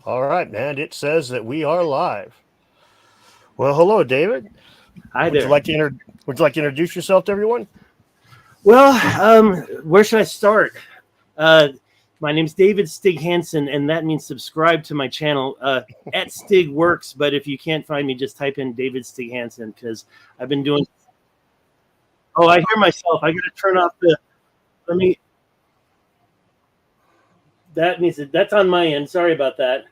All right, man. It says that we are live. Well, hello, David. Hi Would you there. like to Would you like to introduce yourself to everyone? Well, where should I start? Uh, my name's David Stig Hansen, and that means subscribe to my channel. At Stig works, but if you can't find me, just type in David Stig Hansen because I've been doing. Oh, I hear myself. I got to turn off the. Let me. That means that's on my end. Sorry about that.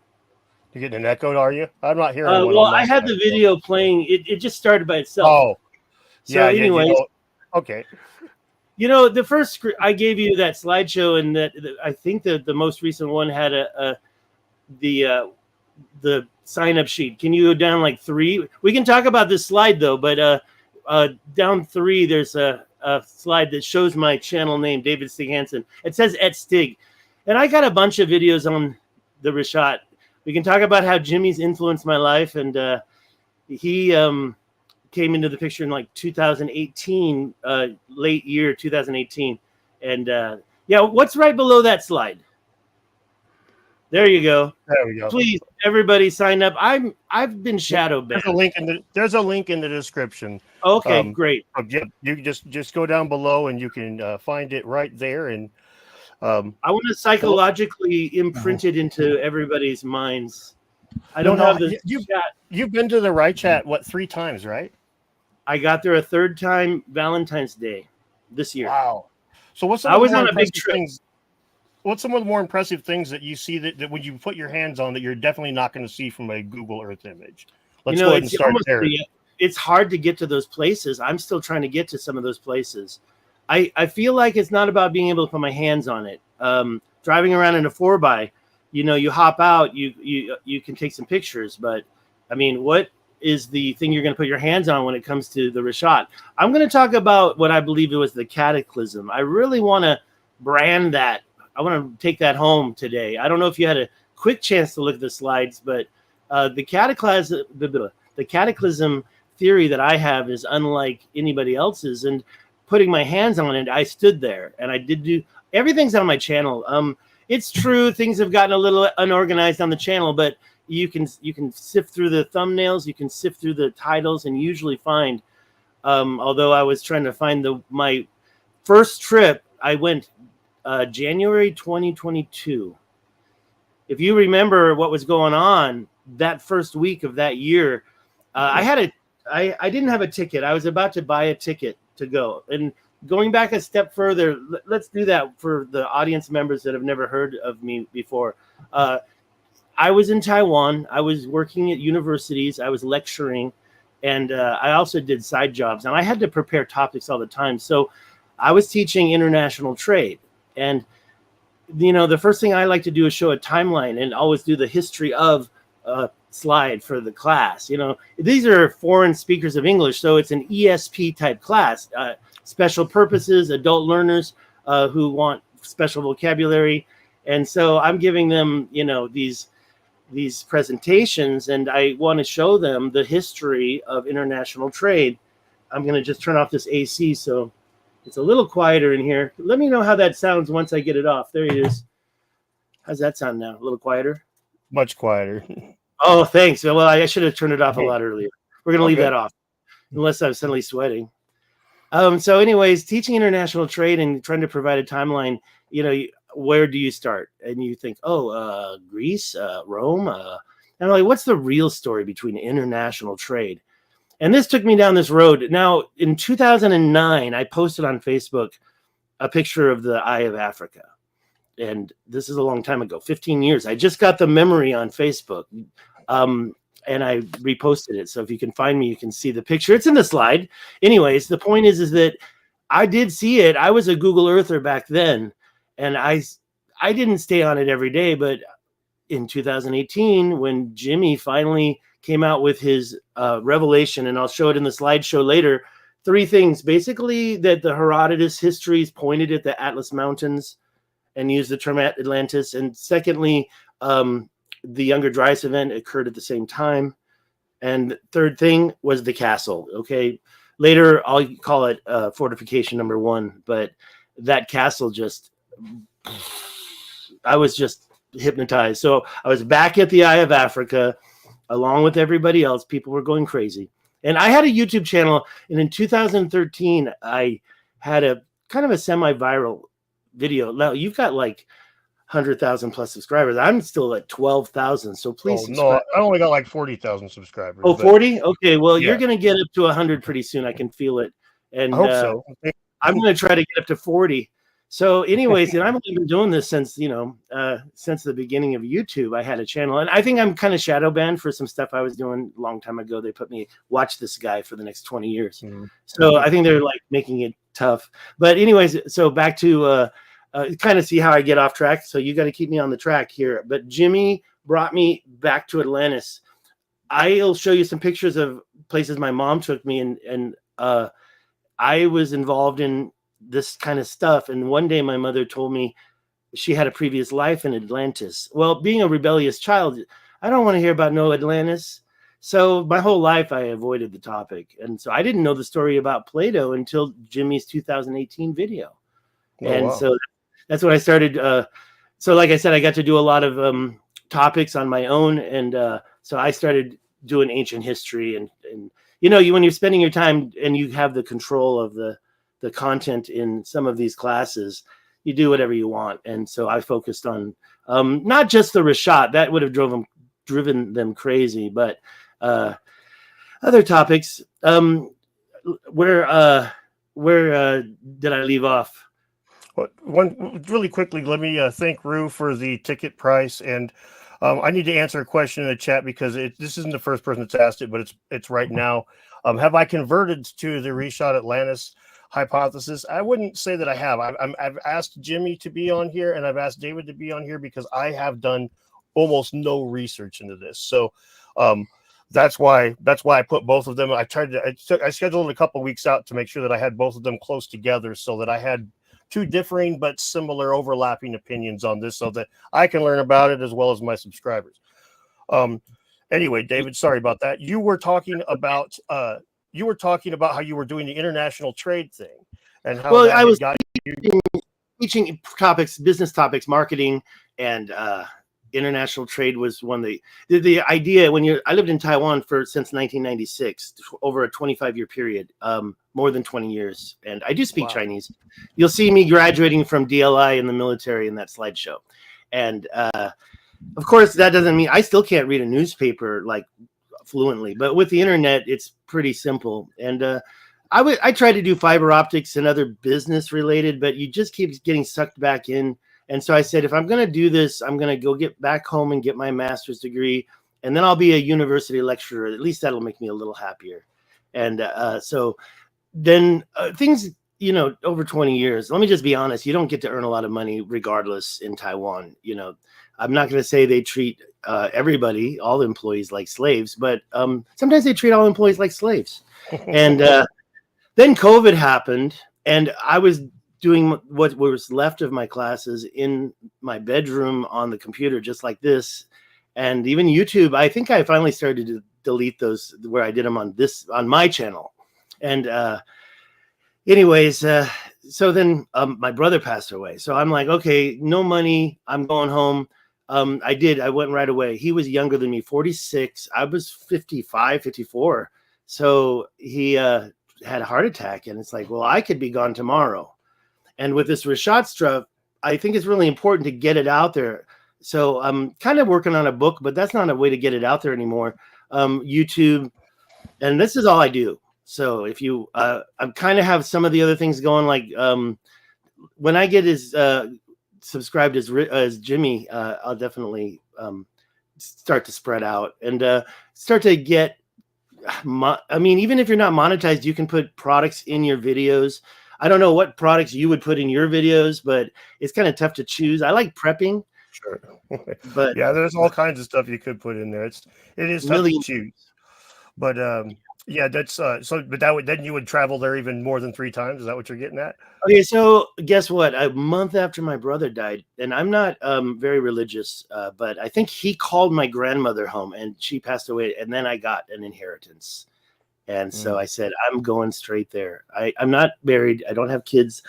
You getting an echo? Are you? I'm not hearing one Well, on I my had side. the So. video playing. It just started by itself. Oh, So, yeah, yeah. anyways, Okay. the first I gave you that slideshow, and I think the most recent one had the the sign up sheet. Can you go down like three? We can talk about this slide though, but down three, there's a slide that shows my channel name, David Stig Hansen. It says at Stig, and I got a bunch of videos on the Rishat. We can talk about how Jimmy's influenced my life, and he came into the picture in like 2018, late year 2018, and yeah, what's right below that slide? There you go. There we go. Please, everybody, sign up. I've been shadow banned. There's a link in the description. Okay, great. Yeah, you can just go down below and you can find it right there. And I want to psychologically imprint it into everybody's minds. I don't no, have the chat. You've been to the Richat what 3 times, right? I got there a third time Valentine's Day this year. Wow. So what's some I of the was more on a big impressive trip. things? What's some of the more impressive things that you see that when you put your hands on that you're definitely not going to see from a Google Earth image? Let's go ahead and start there. It's hard to get to those places. I'm still trying to get to some of those places. I feel like it's not about being able to put my hands on it. Driving around in a 4x, you hop out, you can take some pictures, but I mean, what is the thing you're going to put your hands on when it comes to the Richat? I'm going to talk about what I believe it was the Cataclysm. I really want to brand that. I want to take that home today. I don't know if you had a quick chance to look at the slides, but the Cataclysm theory that I have is unlike anybody else's. And putting my hands on it, I stood there and I did do everything's on my channel. It's true things have gotten a little unorganized on the channel, but you can sift through the thumbnails, you can sift through the titles, and usually find. Although I was trying to find my first trip, I went January 2022. If you remember what was going on that first week of that year, I didn't have a ticket. I was about to buy a ticket to go. And going back a step further, let's do that for the audience members that have never heard of me before. I was in Taiwan. I was working at universities. I was lecturing, and I also did side jobs. And I had to prepare topics all the time. So I was teaching international trade. And, the first thing I like to do is show a timeline and always do the history of slide for the class. These are foreign speakers of English, so it's an ESP type class, special purposes, adult learners who want special vocabulary. And so I'm giving them, these presentations, and I want to show them the history of international trade. I'm going to just turn off this AC so it's a little quieter in here. Let me know how that sounds once I get it off. There it is. How's that sound now? A little quieter? Much quieter. Oh, thanks. Well, I should have turned it off a lot earlier. We're going to leave that off, unless I'm suddenly sweating. So anyways, teaching international trade and trying to provide a timeline, where do you start? And you think, Greece, Rome. And I'm like, what's the real story between international trade? And this took me down this road. Now, in 2009, I posted on Facebook a picture of the Eye of Africa. And this is a long time ago, 15 years. I just got the memory on Facebook. And I reposted it. So if you can find me, you can see the picture. It's in the slide. Anyways, the point is that I did see it. I was a Google Earther back then. And I didn't stay on it every day. But in 2018, when Jimmy finally came out with his revelation, and I'll show it in the slideshow later, 3 things. Basically, that the Herodotus histories pointed at the Atlas Mountains and used the term Atlantis. And secondly, the Younger Dryas event occurred at the same time. And the third thing was the castle. Okay. Later, I'll call it fortification number 1. But that castle I was just hypnotized. So I was back at the Eye of Africa along with everybody else. People were going crazy. And I had a YouTube channel. And in 2013, I had a kind of a semi-viral video. Now you've got like 100,000 plus subscribers. I'm still at 12,000. So please subscribe. No, I only got like 40,000 subscribers. Oh, 40? Okay. Well, you're going to get up to 100 pretty soon. I can feel it. And I hope so. I'm going to try to get up to 40. So anyways, and I've only been doing this since, since the beginning of YouTube. I had a channel, and I think I'm kind of shadow banned for some stuff I was doing a long time ago. They put me, watch this guy for the next 20 years. Mm-hmm. So I think they're like making it tough. But anyways, so back to kind of see how I get off track. So you got to keep me on the track here. But Jimmy brought me back to Atlantis. I'll show you some pictures of places my mom took me, and I was involved in this kind of stuff. And one day my mother told me she had a previous life in Atlantis. Well, being a rebellious child, I don't want to hear about no Atlantis. So my whole life I avoided the topic. And so I didn't know the story about Plato until Jimmy's 2018 video. So that's when I started. So like I said, I got to do a lot of topics on my own. And so I started doing ancient history. And when you're spending your time and you have the control of the content in some of these classes, you do whatever you want. And so I focused on not just the rishat, that would have driven them crazy, but other topics. Where did I leave off? One really quickly, let me thank Rue for the ticket price, and I need to answer a question in the chat because this isn't the first person that's asked it, but it's right now. Have I converted to the Rishat Atlantis hypothesis? I wouldn't say that I have. I've asked Jimmy to be on here, and I've asked David to be on here because I have done almost no research into this. So that's why I put both of them. I scheduled it a couple weeks out to make sure that I had both of them close together, so that I had two differing but similar overlapping opinions on this, so that I can learn about it as well as my subscribers. Anyway, David, sorry about that. You were talking about how you were doing the international trade thing, and how I was teaching topics, business topics, marketing, and international trade was one. The idea I lived in Taiwan since 1996, over a 25-year period, more than 20 years, and I do speak Chinese. You'll see me graduating from DLI in the military in that slideshow, and of course that doesn't mean I still can't read a newspaper like fluently, but with the internet it's pretty simple. And I try to do fiber optics and other business related, but you just keep getting sucked back in. And so I said, if I'm going to do this, I'm going to go get back home and get my master's degree, and then I'll be a university lecturer. At least that'll make me a little happier. And so then things, over 20 years, let me just be honest, you don't get to earn a lot of money regardless in Taiwan. I'm not going to say they treat everybody, all employees, like slaves, but sometimes they treat all employees like slaves. And then COVID happened, and I was doing what was left of my classes in my bedroom on the computer, just like this. And even YouTube, I think I finally started to delete those where I did them on my channel. And so then my brother passed away. So I'm like, okay, no money. I'm going home. I went right away. He was younger than me, 46. I was 55, 54. So he had a heart attack, and it's like, well, I could be gone tomorrow. And with this rishat stuff, I think it's really important to get it out there. So I'm kind of working on a book, but that's not a way to get it out there anymore. YouTube, and this is all I do. So if you, I kind of have some of the other things going, like when I get subscribed as Jimmy, I'll definitely start to spread out and start to get. Even if you're not monetized, you can put products in your videos. I don't know what products you would put in your videos, but it's kind of tough to choose. I like prepping. Sure. But yeah, there's all kinds of stuff you could put in there. It is tough to choose. But yeah, that's but then you would travel there even more than 3 times. Is that what you're getting at? Okay, so guess what? A month after my brother died, and I'm not very religious, but I think he called my grandmother home, and she passed away, and then I got an inheritance. And so I said, I'm going straight there. I'm not married. I don't have kids.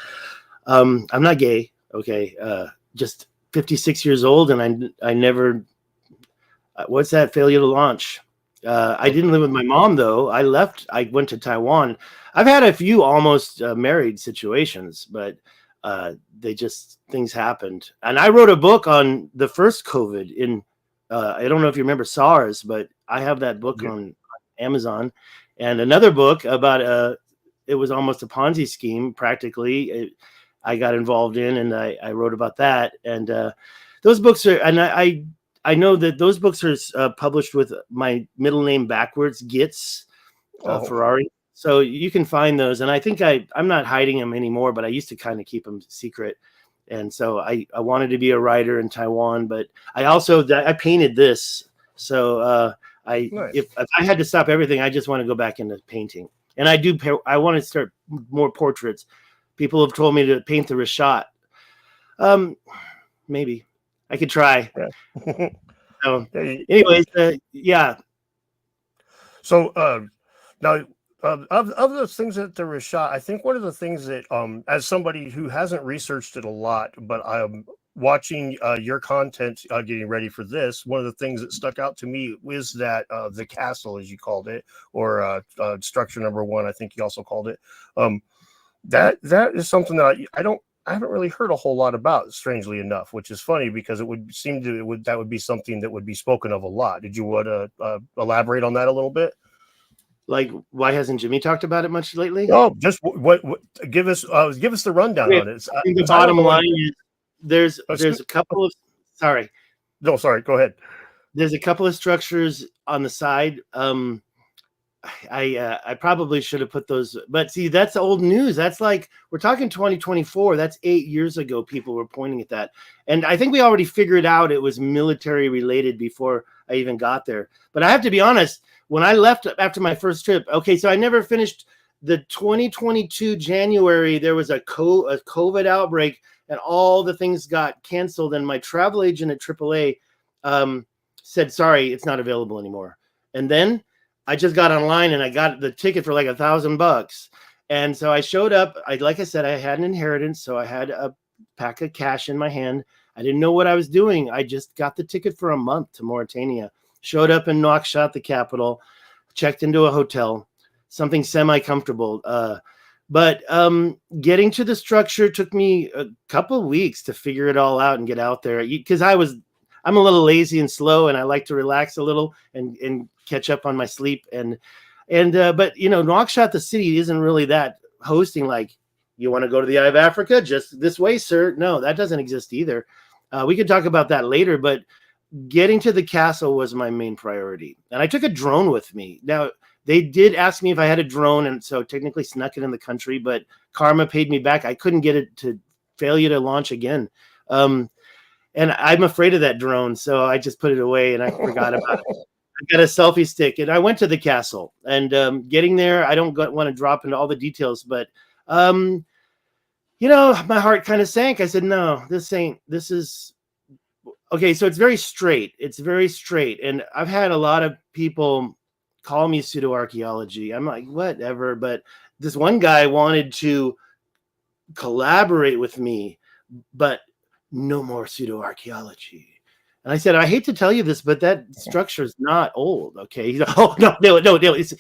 I'm not gay. Okay. Just 56 years old, and I never. What's that? Failure to launch. I didn't live with my mom though. I left. I went to Taiwan. I've had a few almost married situations, but things happened. And I wrote a book on the first COVID in. I don't know if you remember SARS, but I have that book on Amazon, and another book about it was almost a Ponzi scheme practically. I got involved in, and I wrote about that. And those books are, and I know that those books are published with my middle name backwards, Gitz Ferrari. So you can find those. And I think I'm not hiding them anymore, but I used to kind of keep them secret. And so I wanted to be a writer in Taiwan, but I painted this. So Nice. if I had to stop everything, I just want to go back into painting. And I want to start more portraits. People have told me to paint the rishat. Maybe I could try. Yeah. So, anyways, yeah. So now, of those things that the rishat, I think one of the things that, as somebody who hasn't researched it a lot, but I'm watching your content, getting ready for this, one of the things that stuck out to me was that the castle, as you called it, or structure number one, I think you also called it. That is something that I haven't really heard a whole lot about, strangely enough, which is funny because it would seem that would be something that would be spoken of a lot. Did you want to elaborate on that a little bit? Like, why hasn't Jimmy talked about it much lately? Oh, just what give us the rundown on it. I think the bottom line is there's a couple of sorry. No, sorry, go ahead. There's a couple of structures on the side. I probably should have put those, but see, that's old news. That's like, we're talking 2024. That's 8 years ago. People were pointing at that. And I think we already figured out it was military related before I even got there. But I have to be honest, when I left after my first trip, okay, so I never finished the 2022 January. There was a COVID outbreak and all the things got canceled. And my travel agent at AAA said, sorry, it's not available anymore. And then I just got online and I got the ticket for like $1,000. And so I showed up. Like I said, I had an inheritance. So I had a pack of cash in my hand. I didn't know what I was doing. I just got the ticket for a month to Mauritania, showed up in Nouakchott, the capital, checked into a hotel, something semi-comfortable. But getting to the structure took me a couple of weeks to figure it all out and get out there, because I'm a little lazy and slow, and I like to relax a little and catch up on my sleep. But Nouakchott, the city, isn't really that hosting. Like, you want to go to the Eye of Africa? Just this way, sir. No, that doesn't exist either. We could talk about that later, but getting to the castle was my main priority. And I took a drone with me. Now, they did ask me if I had a drone, and so technically snuck it in the country, but karma paid me back. I couldn't get it to failure to launch again. And I'm afraid of that drone, so I just put it away and I forgot about it. I got a selfie stick, and I went to the castle. And getting there, I don't want to drop into all the details, but my heart kind of sank. I said, no, this is okay. So it's very straight. And I've had a lot of people call me pseudo-archaeology. I'm like, whatever. But this one guy wanted to collaborate with me, but no more pseudo-archaeology. And I said, I hate to tell you this, but that structure is not old. Okay. He's like, oh, no.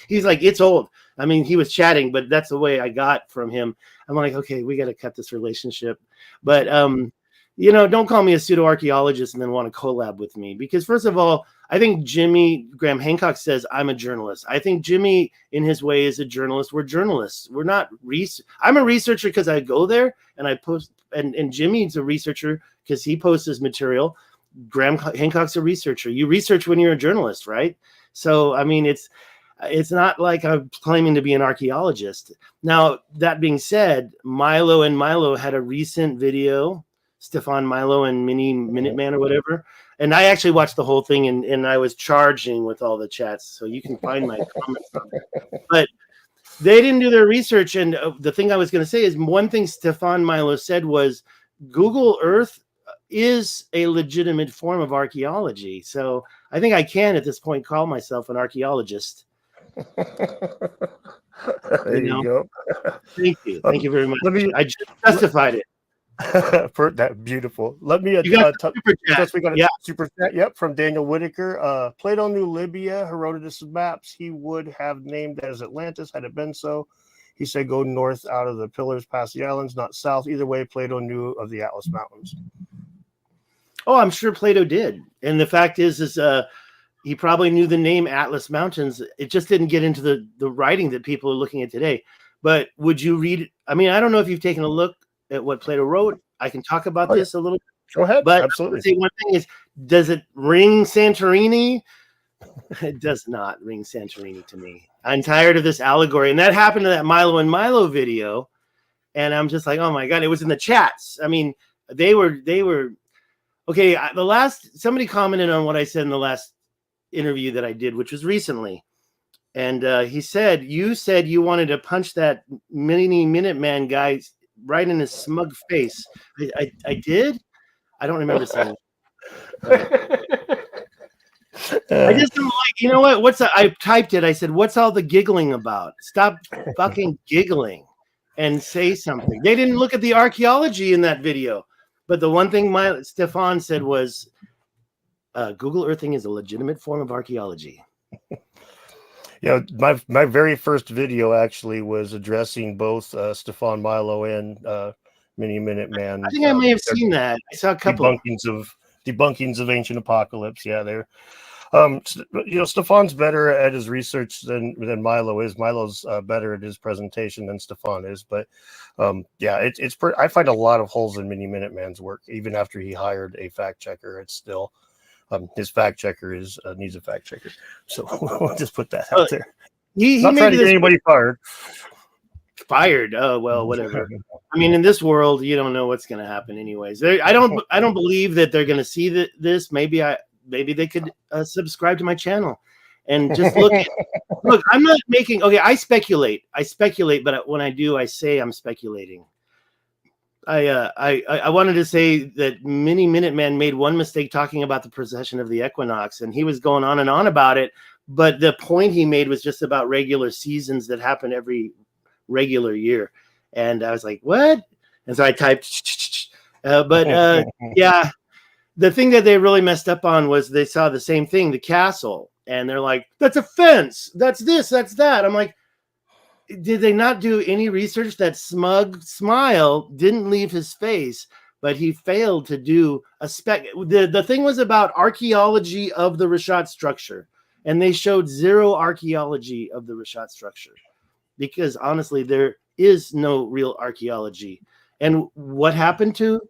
He's like, it's old. I mean, he was chatting, but that's the way I got from him. I'm like, okay, we got to cut this relationship. But, don't call me a pseudo-archaeologist and then want to collab with me. Because first of all, I think Jimmy Graham Hancock says I'm a journalist. I think Jimmy, in his way, is a journalist. We're journalists. We're not I'm a researcher because I go there and I post, and Jimmy's a researcher because he posts his material. Graham Hancock's a researcher. You research when you're a journalist, right? So, I mean, it's not like I'm claiming to be an archaeologist. Now, that being said, Milo and Milo had a recent video, Stefan Milo and Minuteman or whatever. And I actually watched the whole thing, and I was charging with all the chats. So you can find my comments on it. But they didn't do their research. And the thing I was going to say is, one thing Stefan Milo said was Google Earth is a legitimate form of archaeology. So I think I can at this point call myself an archaeologist. There you go. Thank you very much. I just justified it. That beautiful. Let me You got the super chat. just we got a Yeah. super chat. Yep, from Daniel Whitaker. Plato knew Libya, Herodotus' maps. He would have named it as Atlantis had it been so. He said go north out of the pillars past the islands, not south. Either way, Plato knew of the Atlas Mountains. Oh, I'm sure Plato did. And the fact is he probably knew the name Atlas Mountains. It just didn't get into the writing that people are looking at today. But would you read? I mean, I don't know if you've taken a look at what Plato wrote. I can talk about this a little bit. Go ahead. But Absolutely. I would say one thing is, does it ring Santorini? It does not ring Santorini to me. I'm tired of this allegory. And that happened to that Milo and Milo video. And I'm just like, oh my God, it was in the chats. I mean, they were okay. Somebody commented on what I said in the last interview that I did, which was recently. And he said, you said you wanted to punch that mini Minuteman guy right in his smug face. I did? I don't remember saying it. I just don't like, you know what? I typed it. I said, what's all the giggling about? Stop fucking giggling and say something. They didn't look at the archaeology in that video. But the one thing Stefan said was, Google Earthing is a legitimate form of archaeology. Yeah, my very first video actually was addressing both Stefan Milo and Mini Minuteman. I think I may have seen that. I saw a couple debunkings of ancient apocalypse. Yeah, they're Stefan's better at his research than Milo is. Milo's better at his presentation than Stefan is. But I find a lot of holes in Mini Minuteman's work, even after he hired a fact checker. It's still his fact checker needs a fact checker. So we'll just put that out there. He not trying to get anybody fired. Fired. Oh well, whatever. I mean, in this world, you don't know what's going to happen, anyways. I don't believe that they're going to see this. Maybe they could subscribe to my channel and just look. Look, I'm not making. Okay, I speculate, but when I do, I say I'm speculating. I wanted to say that Mini Minuteman made one mistake talking about the precession of the equinox, and he was going on and on about it. But the point he made was just about regular seasons that happen every regular year. And I was like, what? And so I typed, yeah, the thing that they really messed up on was they saw the same thing, the castle. And they're like, that's a fence. That's this, that's that. I'm like, did they not do any research? That smug smile didn't leave his face, but he failed to do a spec. The thing was about archaeology of the rishat structure, and they showed zero archaeology of the rishat structure because honestly, there is no real archaeology. And what happened to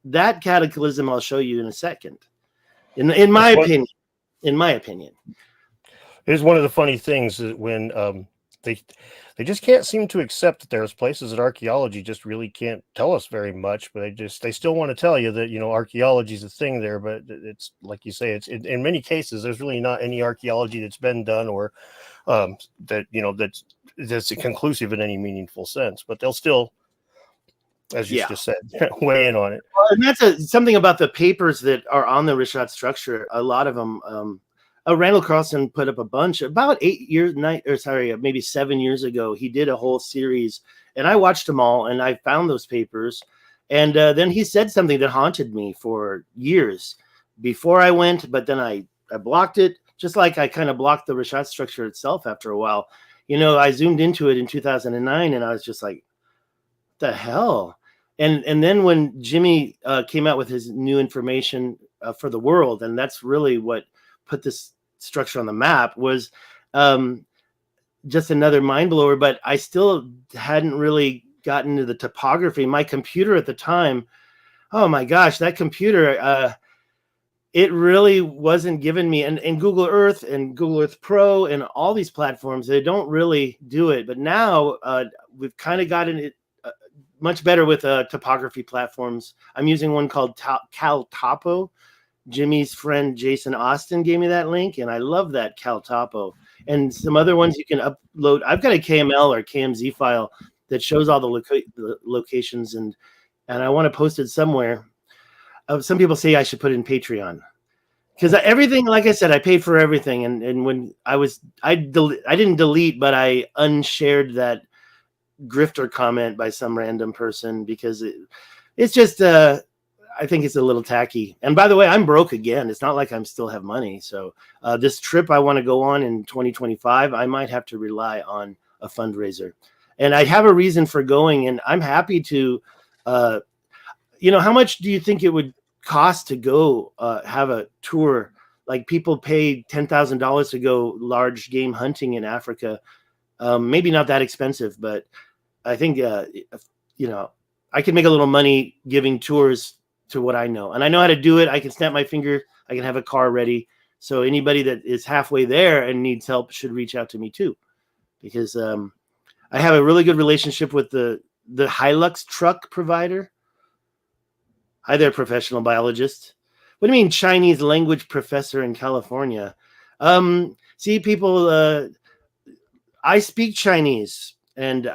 that cataclysm? I'll show you in a second. In my opinion, here's one of the funny things that when they just can't seem to accept that there's places that archaeology just really can't tell us very much, but they still want to tell you that archaeology is a thing there, but it's like you say, it's in many cases there's really not any archaeology that's been done or that's conclusive in any meaningful sense, but they'll still, as you just said, weigh in on it. Well, and that's something about the papers that are on the rishat structure. A lot of them. Randall Carlson put up a bunch about maybe 7 years ago. He did a whole series, and I watched them all, and I found those papers. And then he said something that haunted me for years before I went, but then I blocked it, just like I kind of blocked the rishat structure itself after a while. I zoomed into it in 2009, and I was just like, what the hell? And then when Jimmy came out with his new information for the world, and that's really what put this structure on the map, was just another mind blower. But I still hadn't really gotten to the topography. My computer at the time, oh my gosh, that computer, it really wasn't giving me, and Google Earth and Google Earth Pro and all these platforms, they don't really do it. But now we've kind of gotten it much better with topography platforms. I'm using one called Cal Topo. Jimmy's friend Jason Austin gave me that link, and I love that Cal Topo. And some other ones you can upload. I've got a KML or KMZ file that shows all the locations, and I want to post it somewhere. Some people say I should put it in Patreon because everything, like I said, I paid for everything. And when I didn't delete, but I unshared that grifter comment by some random person because it's just I think it's a little tacky. And by the way, I'm broke again. It's not like I'm still have money. So this trip I want to go on in 2025, I might have to rely on a fundraiser. And I have a reason for going, and I'm happy to, how much do you think it would cost to go have a tour? Like people pay $10,000 to go large game hunting in Africa. Maybe not that expensive, but I think, I can make a little money giving tours to what I know. And I know how to do it. I can snap my finger. I can have a car ready. So anybody that is halfway there and needs help should reach out to me too. Because I have a really good relationship with the Hilux truck provider. Hi there, professional biologist. What do you mean Chinese language professor in California? See, people, I speak Chinese, and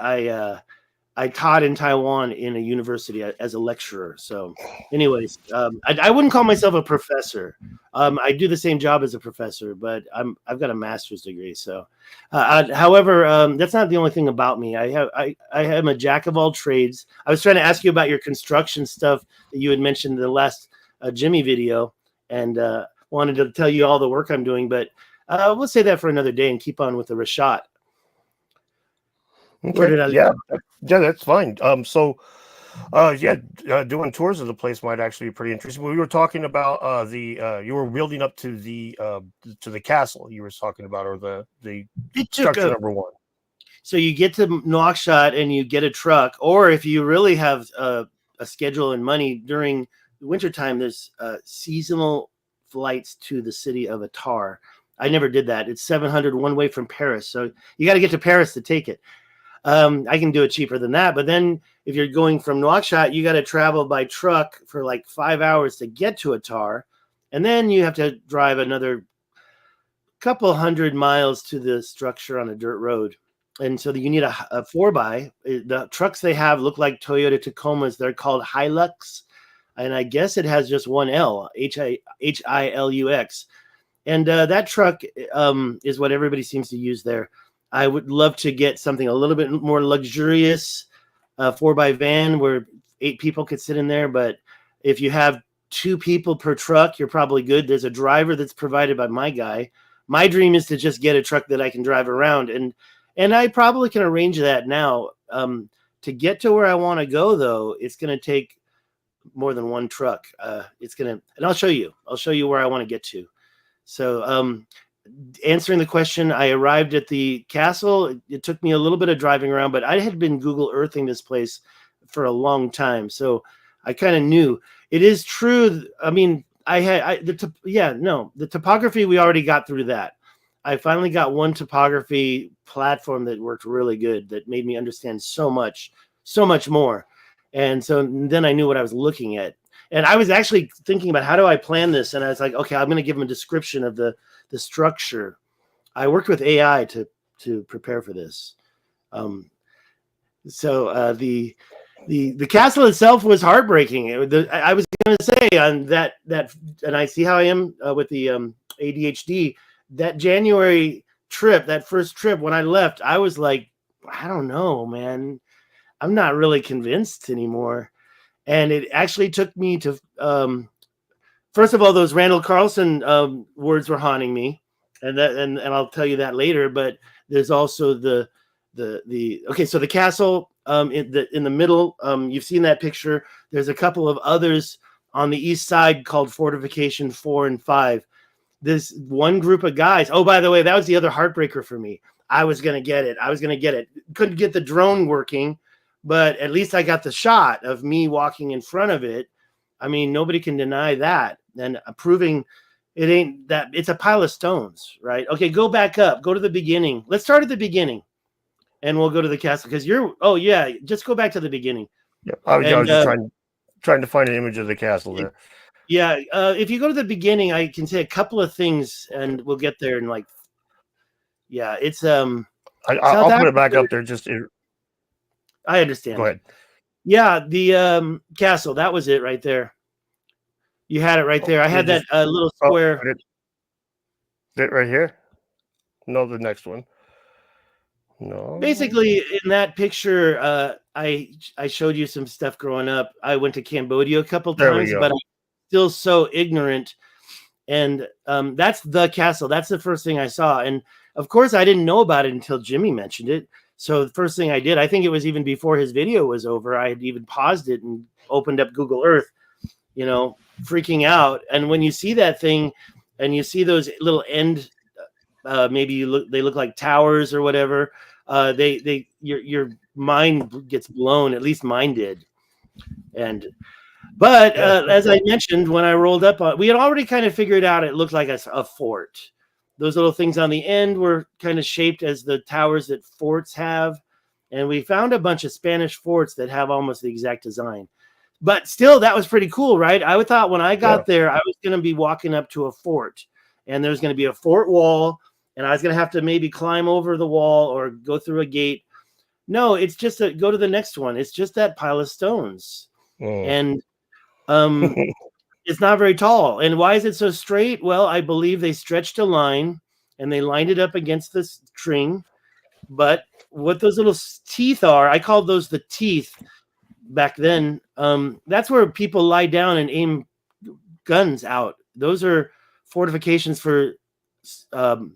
I taught in Taiwan in a university as a lecturer. So anyways, I wouldn't call myself a professor. I do the same job as a professor, but I've got a master's degree. So, however, that's not the only thing about me. I am a jack of all trades. I was trying to ask you about your construction stuff that you had mentioned in the last Jimmy video, and wanted to tell you all the work I'm doing, but we'll say that for another day and keep on with the rishat. Okay. Yeah, that's fine. Doing tours of the place might actually be pretty interesting. We were talking about you were building up to the castle you were talking about, or the structure number one. So you get to Nouakchott and you get a truck, or if you really have a schedule and money during the wintertime, there's seasonal flights to the city of Attar. I never did that. It's 700 one way from Paris. So you got to get to Paris to take it. I can do it cheaper than that. But then if you're going from Nouakchott, you got to travel by truck for like 5 hours to get to Attar. And then you have to drive another couple hundred miles to the structure on a dirt road. And so you need a 4x. The trucks they have look like Toyota Tacomas. They're called Hilux. And I guess it has just one L, Hilux. And that truck is what everybody seems to use there. I would love to get something a little bit more luxurious, 4x van where 8 people could sit in there. But if you have 2 people per truck, you're probably good. There's a driver that's provided by my guy. My dream is to just get a truck that I can drive around. And I probably can arrange that now. To get to where I want to go, though, it's going to take more than one truck. And I'll show you. I'll show you where I want to get to. So answering the question, I arrived at the castle. It took me a little bit of driving around, but I had been Google Earthing this place for a long time. So I kind of knew. It is true. I mean, the topography, we already got through that. I finally got one topography platform that worked really good, that made me understand so much more. And so then I knew what I was looking at. And I was actually thinking about how do I plan this? And I was like, okay, I'm going to give them a description of the structure. I worked with AI to prepare for this. The castle itself was heartbreaking. I was going to say on that, and I see how I am with the ADHD. That January trip, that first trip when I left, I was like, I don't know, man. I'm not really convinced anymore. And it actually took me to, first of all, those Randall Carlson words were haunting me, and I'll tell you that later. But there's also okay. So the castle in the middle, you've seen that picture. There's a couple of others on the east side called Fortification 4 and 5. This one group of guys. Oh, by the way, that was the other heartbreaker for me. I was gonna get it. Couldn't get the drone working, but at least I got the shot of me walking in front of it. I mean, nobody can deny that. And proving it ain't that, it's a pile of stones, right? Okay, go back up. Go to the beginning. Let's start at the beginning, and we'll go to the castle. Because just go back to the beginning. Yeah, I was just trying to find an image of the castle there. Yeah, if you go to the beginning, I can say a couple of things, and we'll get there. And it's I'll put it back up there. I understand. Go ahead. Yeah, the castle, that was it right there. You had it right there. I had that little square. That right here? No, the next one. No. Basically, in that picture, I showed you some stuff growing up. I went to Cambodia a couple There we times, go. but I'm still so ignorant. And that's the castle. That's the first thing I saw. And of course, I didn't know about it until Jimmy mentioned it. So the first thing I did, I think it was even before his video was over, I had even paused it and opened up Google Earth, you know, freaking out. And when you see that thing and you see those little end, maybe they look like towers or whatever, your mind gets blown. At least mine did. But as I mentioned, when I rolled up, we had already kind of figured out it looked like a fort. Those little things on the end were kind of shaped as the towers that forts have. And we found a bunch of Spanish forts that have almost the exact design. But still, that was pretty cool, right? I thought when I got there, I was going to be walking up to a fort. And there's going to be a fort wall. And I was going to have to maybe climb over the wall or go through a gate. No, it's just go to the next one. It's just that pile of stones. And it's not very tall. And why is it so straight? Well, I believe they stretched a line and they lined it up against the string. But what those little teeth are, I called those the teeth back then. That's where people lie down and aim guns out. Those are fortifications for, the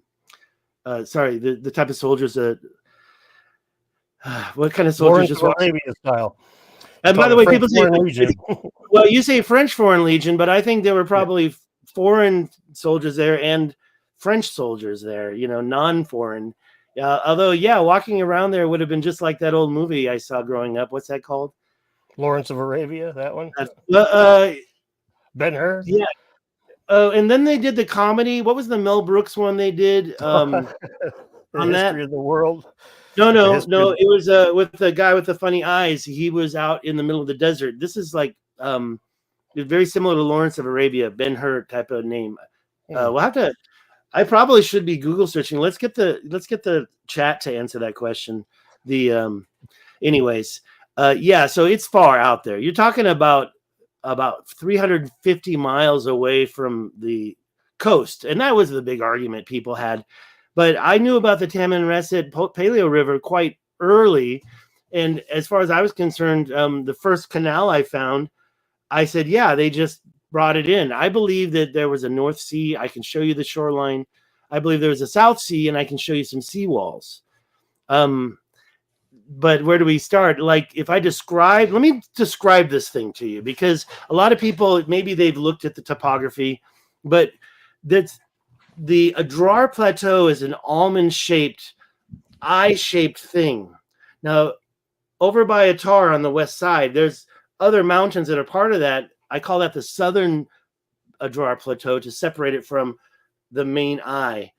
type of soldiers that, what kind of soldiers just Lawrence of Arabia style. And by the way, people say, Legion. well, you say French Foreign Legion, but I think there were probably foreign soldiers there and French soldiers there, you know, non-foreign. Although, walking around there would have been just like that old movie I saw growing up. What's that called? Lawrence of Arabia, that one? Ben-Hur? Yeah. And then they did the comedy. What was the Mel Brooks one they did? The History of the World. No. It was with the guy with the funny eyes. He was out in the middle of the desert. This is like very similar to Lawrence of Arabia, Ben-Hur type of name. We'll have to. I probably should be Google searching. Let's get the chat to answer that question. Anyways, so it's far out there. You're talking about 350 miles away from the coast, and that was the big argument people had. But I knew about the Tamanrasset Paleo River quite early. And as far as I was concerned, the first canal I found, I said, they just brought it in. I believe that there was a North Sea. I can show you the shoreline. I believe there was a South Sea, and I can show you some seawalls. But where do we start? Like, if let me describe this thing to you, because a lot of people, maybe they've looked at the topography, but the Adrar Plateau is an almond-shaped, eye-shaped thing. Now, over by Atar on the west side, there's other mountains that are part of that. I call that the southern Adrar Plateau to separate it from the main eye.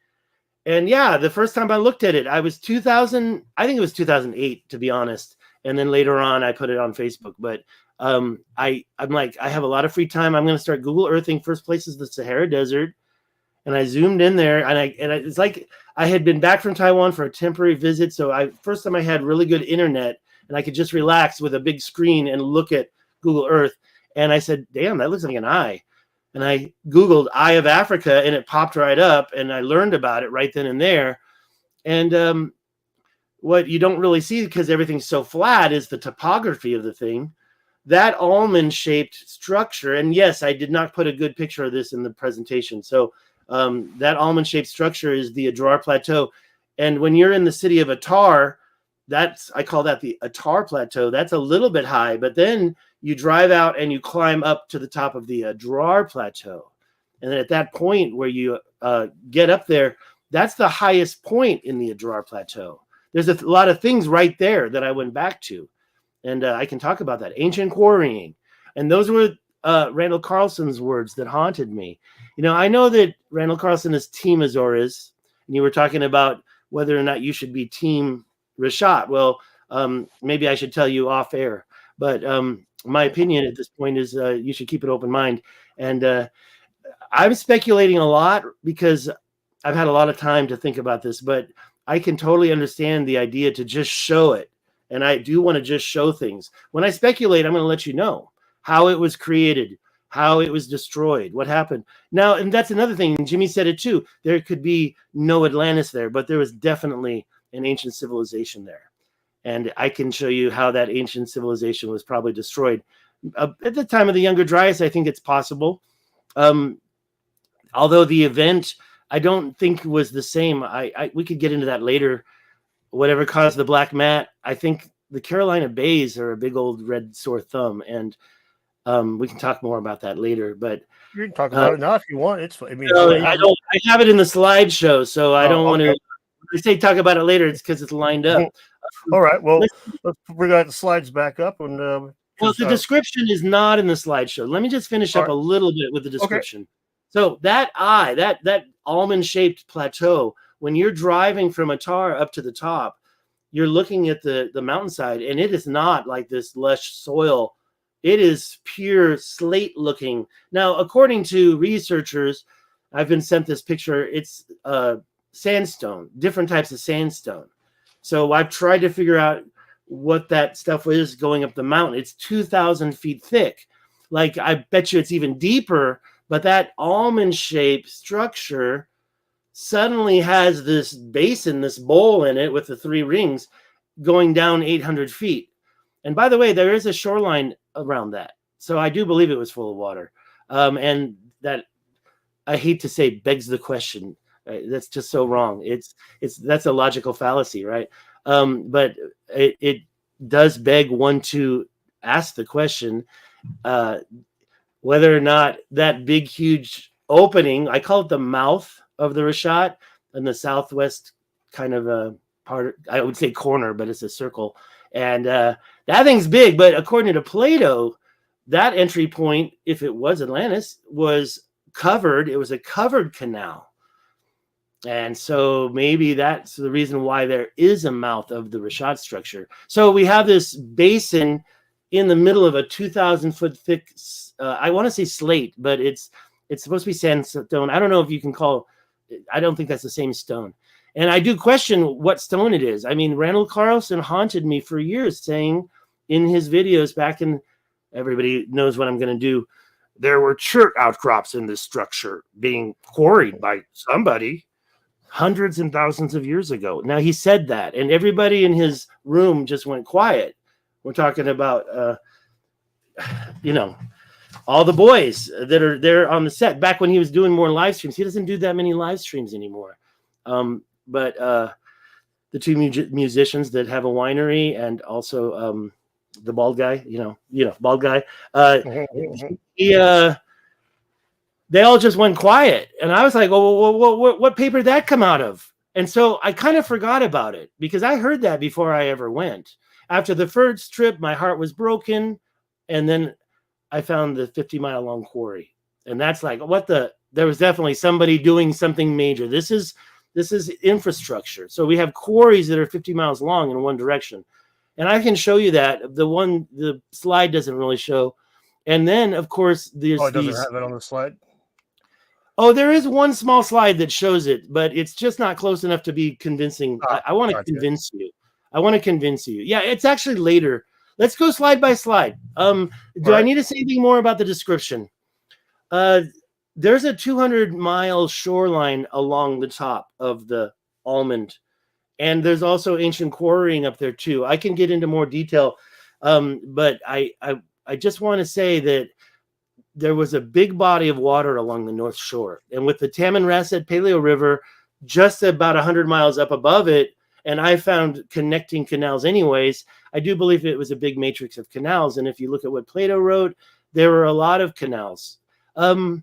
And the first time I looked at it, I think it was 2008, to be honest. And then later on, I put it on Facebook. But I'm like, I have a lot of free time. I'm going to start Google Earthing. First place is the Sahara Desert. And I zoomed in there, and it's like I had been back from Taiwan for a temporary visit. So first time I had really good internet, and I could just relax with a big screen and look at Google Earth. And I said, damn, that looks like an eye. And I Googled Eye of Africa, and it popped right up, and I learned about it right then and there. And what you don't really see, because everything's so flat, is the topography of the thing. That almond-shaped structure, and yes, I did not put a good picture of this in the presentation. So that almond-shaped structure is the Adrar Plateau. And when you're in the city of Atar, I call that the Atar Plateau. That's a little bit high, but then you drive out and you climb up to the top of the Adrar Plateau. And then at that point where you get up there, that's the highest point in the Adrar Plateau. There's a lot of things right there that I went back to. And I can talk about that. Ancient quarrying. And those were Randall Carlson's words that haunted me. You know, I know that Randall Carlson is Team Azores, and you were talking about whether or not you should be Team Rishat. Well, maybe I should tell you off air, but my opinion at this point is you should keep an open mind. And I'm speculating a lot because I've had a lot of time to think about this, but I can totally understand the idea to just show it. And I do want to just show things. When I speculate, I'm going to let you know how it was created, how it was destroyed, what happened. Now, and that's another thing. Jimmy said it too. There could be no Atlantis there, but there was definitely an ancient civilization there. And I can show you how that ancient civilization was probably destroyed. At the time of the Younger Dryas, I think it's possible. Although the event, I don't think was the same. We could get into that later. Whatever caused the black mat, I think the Carolina Bays are a big old red sore thumb. And we can talk more about that later. But you can talk about it now if you want. It's, I mean, no, I have it in the slideshow, so I don't want to. When I say talk about it later, it's because it's lined up. All right. Well, we got the slides back up, and well, the description is not in the slideshow. Let me just finish up a little bit with the description. Okay. So that almond-shaped plateau, when you're driving from Attar up to the top, you're looking at the mountainside, and it is not like this lush soil. It is pure slate looking. Now, according to researchers, I've been sent this picture. It's sandstone, different types of sandstone. So I've tried to figure out what that stuff is going up the mountain. It's 2,000 feet thick. Like, I bet you it's even deeper, but that almond-shaped structure suddenly has this basin, this bowl in it with the 3 rings going down 800 feet. And by the way, there is a shoreline around that. So I do believe it was full of water. And that, I hate to say, begs the question. That's just so wrong. That's a logical fallacy, right? But it does beg one to ask the question whether or not that big, huge opening, I call it the mouth of the Rishat, in the southwest kind of a part, I would say corner, but it's a circle. And that thing's big, but according to Plato, that entry point, if it was Atlantis, was covered. It was a covered canal. And so maybe that's the reason why there is a mouth of the Rishat structure. So we have this basin in the middle of a 2,000 foot thick, I want to say slate, but it's supposed to be sandstone. I don't know if you can call, I don't think that's the same stone. And I do question what stone it is. I mean, Randall Carlson haunted me for years, saying in his videos back in, everybody knows what I'm going to do, there were chert outcrops in this structure being quarried by somebody hundreds and thousands of years ago. Now, he said that, and everybody in his room just went quiet. We're talking about, all the boys that are there on the set. Back when he was doing more live streams, he doesn't do that many live streams anymore. But the 2 musicians that have a winery, and also the bald guy, bald guy, they all just went quiet. And I was like, what paper did that come out of? And so I kind of forgot about it, because I heard that before I ever went. After the first trip, my heart was broken. And then I found the 50-mile long quarry. And that's like, there was definitely somebody doing something major. This is infrastructure. So we have quarries that are 50 miles long in one direction. And I can show you that. The slide doesn't really show. And then, of course, there's it doesn't have it on the slide? Oh, there is one small slide that shows it, but it's just not close enough to be convincing. I want to convince you. Yeah, it's actually later. Let's go slide by slide. Do I need to say anything more about the description? There's a 200-mile shoreline along the top of the almond, and there's also ancient quarrying up there too. I can get into more detail, but I just want to say that there was a big body of water along the North Shore, and with the Tamanrasset Paleo River just about 100 miles up above it, and I found connecting canals anyways, I do believe it was a big matrix of canals. And if you look at what Plato wrote, there were a lot of canals. Yes.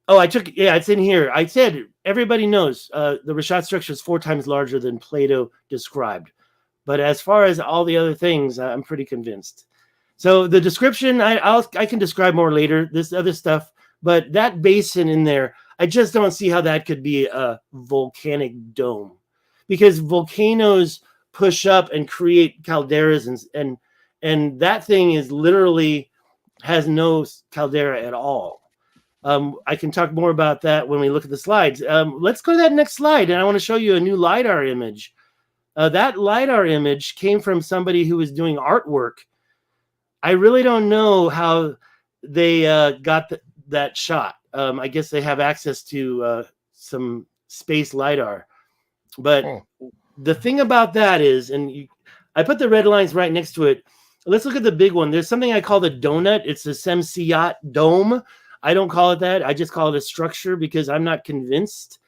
Oh, it's in here. I said, everybody knows the Rishat structure is 4 times larger than Plato described. But as far as all the other things, I'm pretty convinced. So the description, I can describe more later, this other stuff, but that basin in there, I just don't see how that could be a volcanic dome, because volcanoes push up and create calderas, and that thing is literally has no caldera at all. I can talk more about that when we look at the slides. Let's go to that next slide, and I want to show you a new LiDAR image. That LiDAR image came from somebody who was doing artwork. I really don't know how they got that shot. I guess they have access to some space LiDAR. But the thing about that is, I put the red lines right next to it. Let's look at the big one. There's something I call the donut. It's a Semsiat dome. I don't call it that. I just call it a structure because I'm not convinced.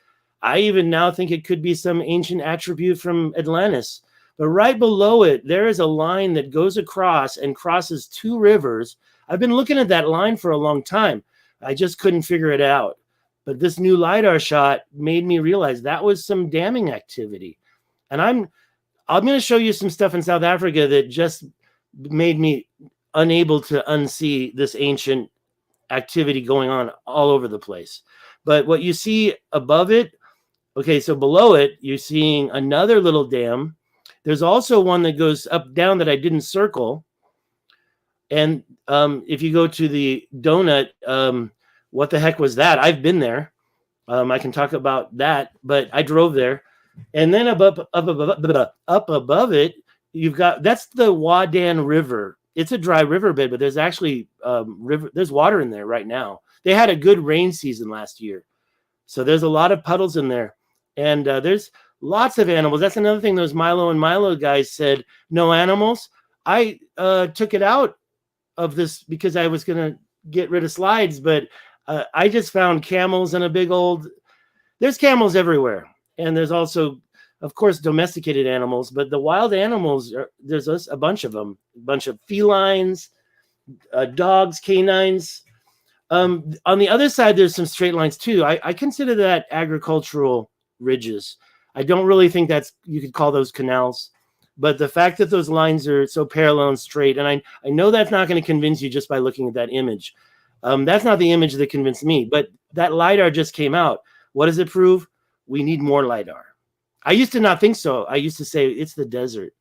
I even now think it could be some ancient attribute from Atlantis. But right below it, there is a line that goes across and crosses two rivers. I've been looking at that line for a long time. I just couldn't figure it out. But this new LiDAR shot made me realize that was some damming activity. And I'm going to show you some stuff in South Africa that just made me unable to unsee this ancient activity going on all over the place. But what you see above it, okay, so below it, you're seeing another little dam. There's also one that goes up down that I didn't circle. And if you go to the donut, what the heck was that? I've been there. I can talk about that, but I drove there. And then up above it, you've got, that's the Wadan River. It's a dry riverbed, but there's actually there's water in there right now. They had a good rain season last year. So there's a lot of puddles in there. And there's lots of animals. That's another thing those Milo and Milo guys said, no animals. I took it out of this because I was going to get rid of slides, but I just found camels and a big old, there's camels everywhere. And there's also, of course, domesticated animals, but the wild animals, there's a bunch of them, a bunch of felines, dogs, canines. On the other side, there's some straight lines too. I consider that agricultural ridges. I don't really think you could call those canals, but the fact that those lines are so parallel and straight, and I know that's not going to convince you just by looking at that image. That's not the image that convinced me, but that LiDAR just came out. What does it prove? We need more LiDAR. I used to not think so. I used to say it's the desert.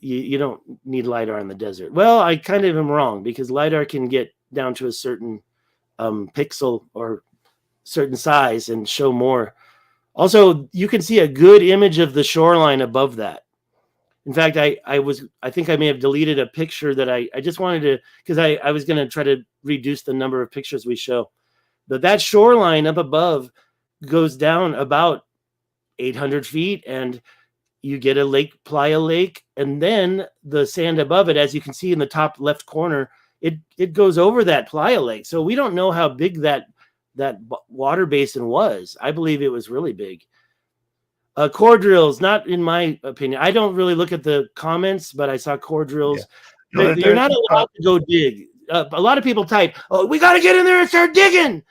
You don't need LiDAR in the desert. Well, I kind of am wrong because LiDAR can get down to a certain pixel or certain size and show more. Also, you can see a good image of the shoreline above that. In fact, I think I may have deleted a picture that I just wanted to, because I was going to try to reduce the number of pictures we show. But that shoreline up above goes down about 800 feet and you get a lake, Playa Lake, and then the sand above it, as you can see in the top left corner, it goes over that Playa Lake. So we don't know how big that water basin was. I believe it was really big. Core drills, not in my opinion. I don't really look at the comments, but I saw core drills. Yeah. No, you're not allowed to go dig. A lot of people type, "Oh, we got to get in there and start digging."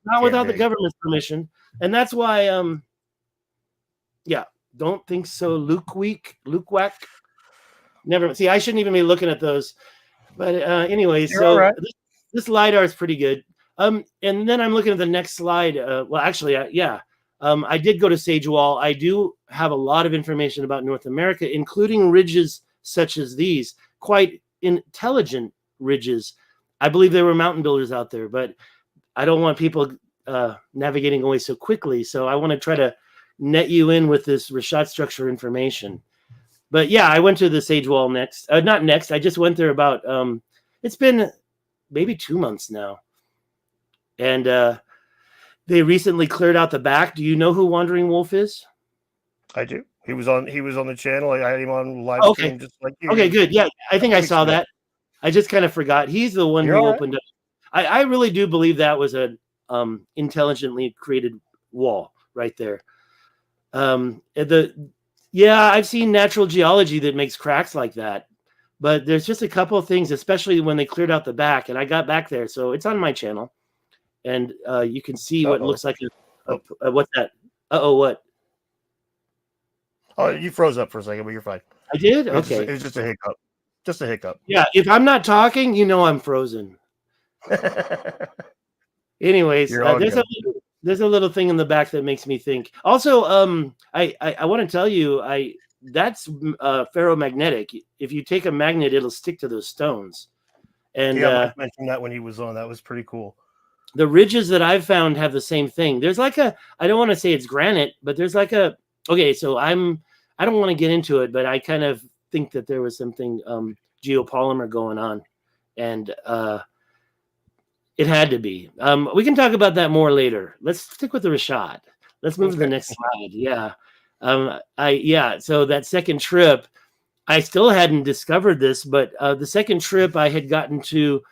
Not without the government's permission, and that's why. Don't think so. Luke Wack. Never see. I shouldn't even be looking at those. But anyway, so right. This LiDAR is pretty good. And then I'm looking at the next slide. I did go to Sage Wall. I do have a lot of information about North America, including ridges such as these, quite intelligent ridges. I believe there were mountain builders out there, but I don't want people navigating away so quickly. So I want to try to net you in with this rishat structure information. But yeah, I went to the Sage Wall next. Not next. I just went there about, it's been maybe 2 months now. And they recently cleared out the back. Do you know who Wandering Wolf is? I do. He was on the channel. I had him on live stream just like you. Okay, good. Yeah, I think I saw that. I just kind of forgot. He's the one who opened up. I really do believe that was a intelligently created wall right there. I've seen natural geology that makes cracks like that, but there's just a couple of things, especially when they cleared out the back, and I got back there, so it's on my channel, and you can see what looks like what's that? What? Oh, you froze up for a second, but you're fine. I did? Okay. It was just a hiccup. Just a hiccup. Yeah, if I'm not talking, you know I'm frozen. Anyways, there's a little thing in the back that makes me think. Also, I want to tell you, that's ferromagnetic. If you take a magnet, it'll stick to those stones. And I mentioned that when he was on. That was pretty cool. The ridges that I've found have the same thing. There's like I don't want to say it's granite, but there's like so I don't want to get into it, but I kind of think that there was something geopolymer going on, and it had to be. We can talk about that more later. Let's stick with the rishat. Let's move to the next slide. Yeah. So that second trip, I still hadn't discovered this, but the second trip I had gotten to.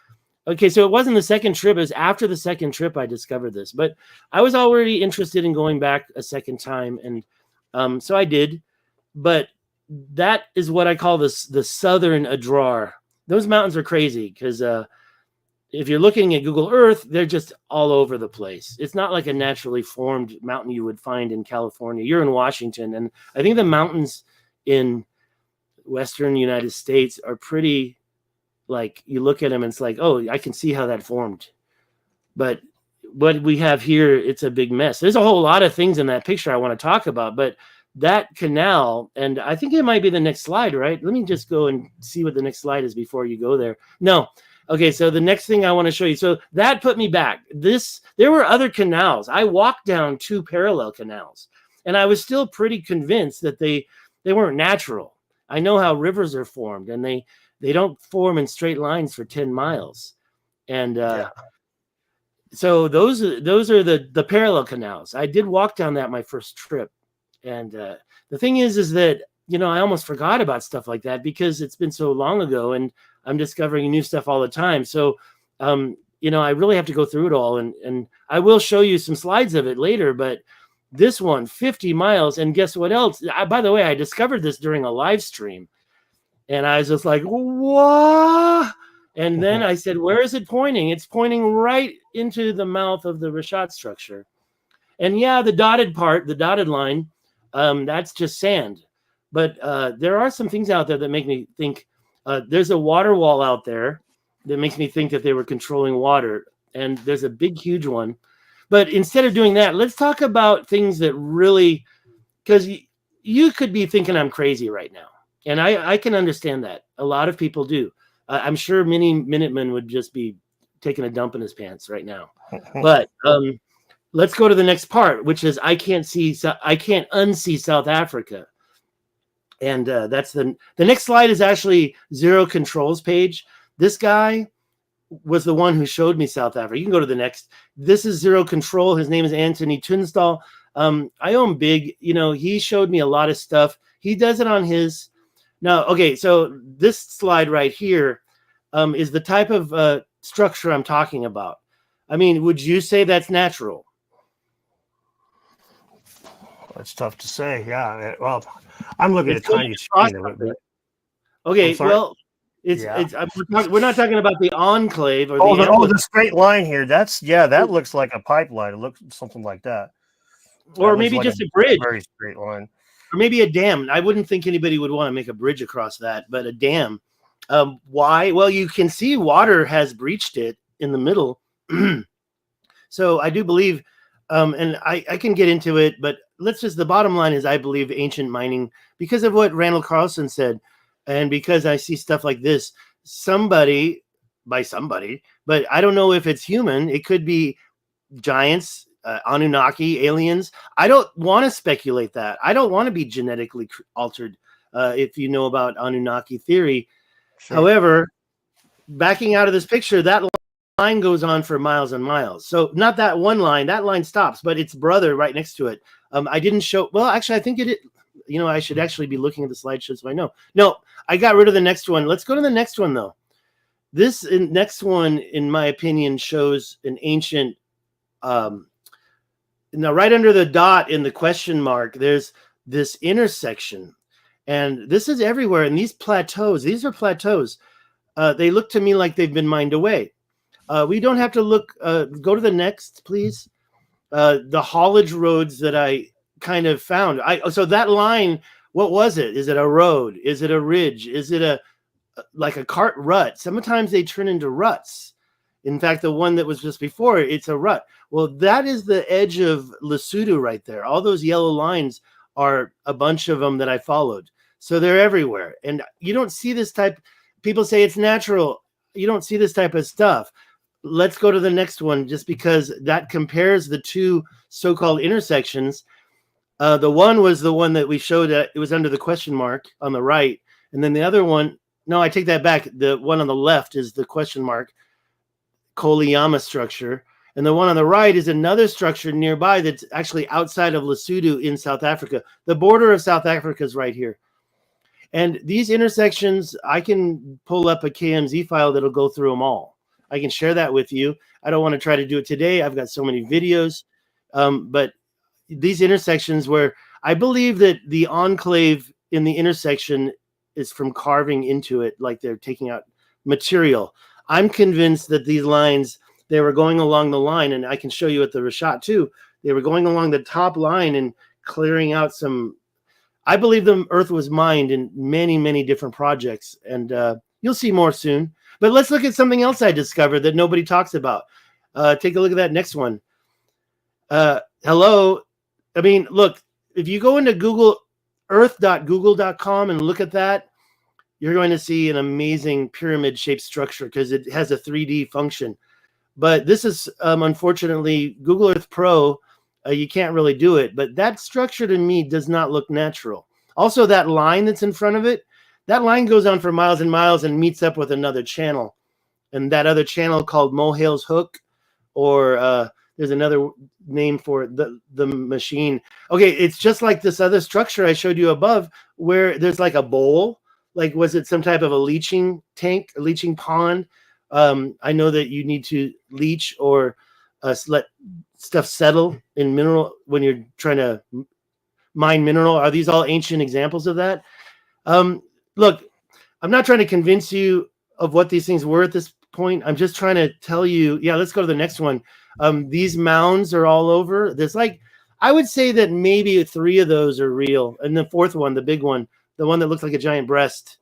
Okay, so it wasn't the second trip. It was after the second trip I discovered this. But I was already interested in going back a second time, and so I did. But that is what I call the southern Adrar. Those mountains are crazy because if you're looking at Google Earth, they're just all over the place. It's not like a naturally formed mountain you would find in California. You're in Washington, and I think the mountains in Western United States are pretty, like, you look at them and it's like, oh, I can see how that formed. But what we have here, it's a big mess. There's a whole lot of things in that picture I want to talk about, but that canal, and I think it might be the next slide, right? Let me just go and see what the next slide is before you go there. No. Okay, so the next thing I want to show you. So that put me back. There were other canals. I walked down 2 parallel canals, and I was still pretty convinced that they weren't natural. I know how rivers are formed, and they don't form in straight lines for 10 miles. And so those are the parallel canals. I did walk down that my first trip. And the thing is that, I almost forgot about stuff like that because it's been so long ago, and I'm discovering new stuff all the time. So, I really have to go through it all, and I will show you some slides of it later, but this one, 50 miles. And guess what else? By the way, I discovered this during a live stream, and I was just like, what? And then I said, where is it pointing? It's pointing right into the mouth of the Richat structure. And yeah, the dotted part, the dotted line, that's just sand. But there are some things out there that make me think there's a water wall out there that makes me think that they were controlling water. And there's a big, huge one. But instead of doing that, let's talk about things that really, because you could be thinking I'm crazy right now. And I can understand that. A lot of people do. I'm sure many Minutemen would just be taking a dump in his pants right now. But let's go to the next part, which is I can't unsee South Africa. And that's the next slide is actually Zero Control's page. This guy was the one who showed me South Africa. You can go to the next. This is Zero Control. His name is Anthony Tunstall. I own Big. He showed me a lot of stuff. He does it on his. Now, okay, so this slide right here is the type of structure I'm talking about. I mean, would you say that's natural? That's tough to say. Yeah. Well, I'm looking at a tiny screen of it. But... Okay. Well, we're not talking about the enclave or the straight line here. That looks like a pipeline. It looks something like that. Or maybe like just a bridge. Very straight line. Or maybe a dam. I wouldn't think anybody would want to make a bridge across that, but a dam. Why? Well, you can see water has breached it in the middle. So I do believe, and I can get into it, but the bottom line is I believe ancient mining, because of what Randall Carlson said, and because I see stuff like this, somebody, but I don't know if it's human. It could be giants, Anunnaki, aliens. I don't want to speculate that. I don't want to be genetically altered, if you know about Anunnaki theory. Sure. However, backing out of this picture, that line goes on for miles and miles. So not that one line. That line stops, but its brother right next to it. I didn't show. Well, actually, I think it. I should actually be looking at the slideshow so I know. No, I got rid of the next one. Let's go to the next one, though. This next one, in my opinion, shows an ancient. Now, right under the dot in the question mark, there's this intersection. And this is everywhere. And these are plateaus. They look to me like they've been mined away. We don't have to look. Go to the next, please. The haulage roads that I kind of found. So that line, what was it? Is it a road? Is it a ridge? Is it like a cart rut? Sometimes they turn into ruts. In fact, the one that was just before, it's a rut. Well, that is the edge of Lesotho right there. All those yellow lines are a bunch of them that I followed. So they're everywhere. And you don't see this type. People say it's natural. You don't see this type of stuff. Let's go to the next one, just because that compares the two so-called intersections. The one was the one that we showed that it was under the question mark on the right. And then the other one, no, I take that back. The one on the left is the question mark, Koliyama structure. And the one on the right is another structure nearby that's actually outside of Lesotho in South Africa. The border of South Africa is right here. And these intersections, I can pull up a KMZ file that'll go through them all. I can share that with you. I don't want to try to do it today. I've got so many videos. But these intersections where I believe that the enclave in the intersection is from carving into it, like they're taking out material. I'm convinced that these lines, they were going along the line, and I can show you at the rishat too. They were going along the top line and clearing out some. I believe the earth was mined in many, many different projects, and you'll see more soon. But let's look at something else I discovered that nobody talks about. Take a look at that next one. Hello. I mean, look, if you go into Google, earth.google.com and look at that, you're going to see an amazing pyramid-shaped structure because it has a 3D function. But this is, unfortunately, Google Earth Pro. You can't really do it. But that structure to me does not look natural. Also, that line that's in front of it, that line goes on for miles and miles and meets up with another channel. And that other channel called Mohale's Hook, or there's another name for the machine. Okay, it's just like this other structure I showed you above where there's like a bowl. Like, was it some type of a leaching tank, a leaching pond? I know that you need to leach or let stuff settle in mineral when you're trying to mine mineral. Are these all ancient examples of that? Look, I'm not trying to convince you of what these things were at this point. I'm just trying to tell you, yeah, let's go to the next one. These mounds are all over. There's like, I would say that maybe 3 of those are real. And the 4th one, the big one, the one that looks like a giant breast.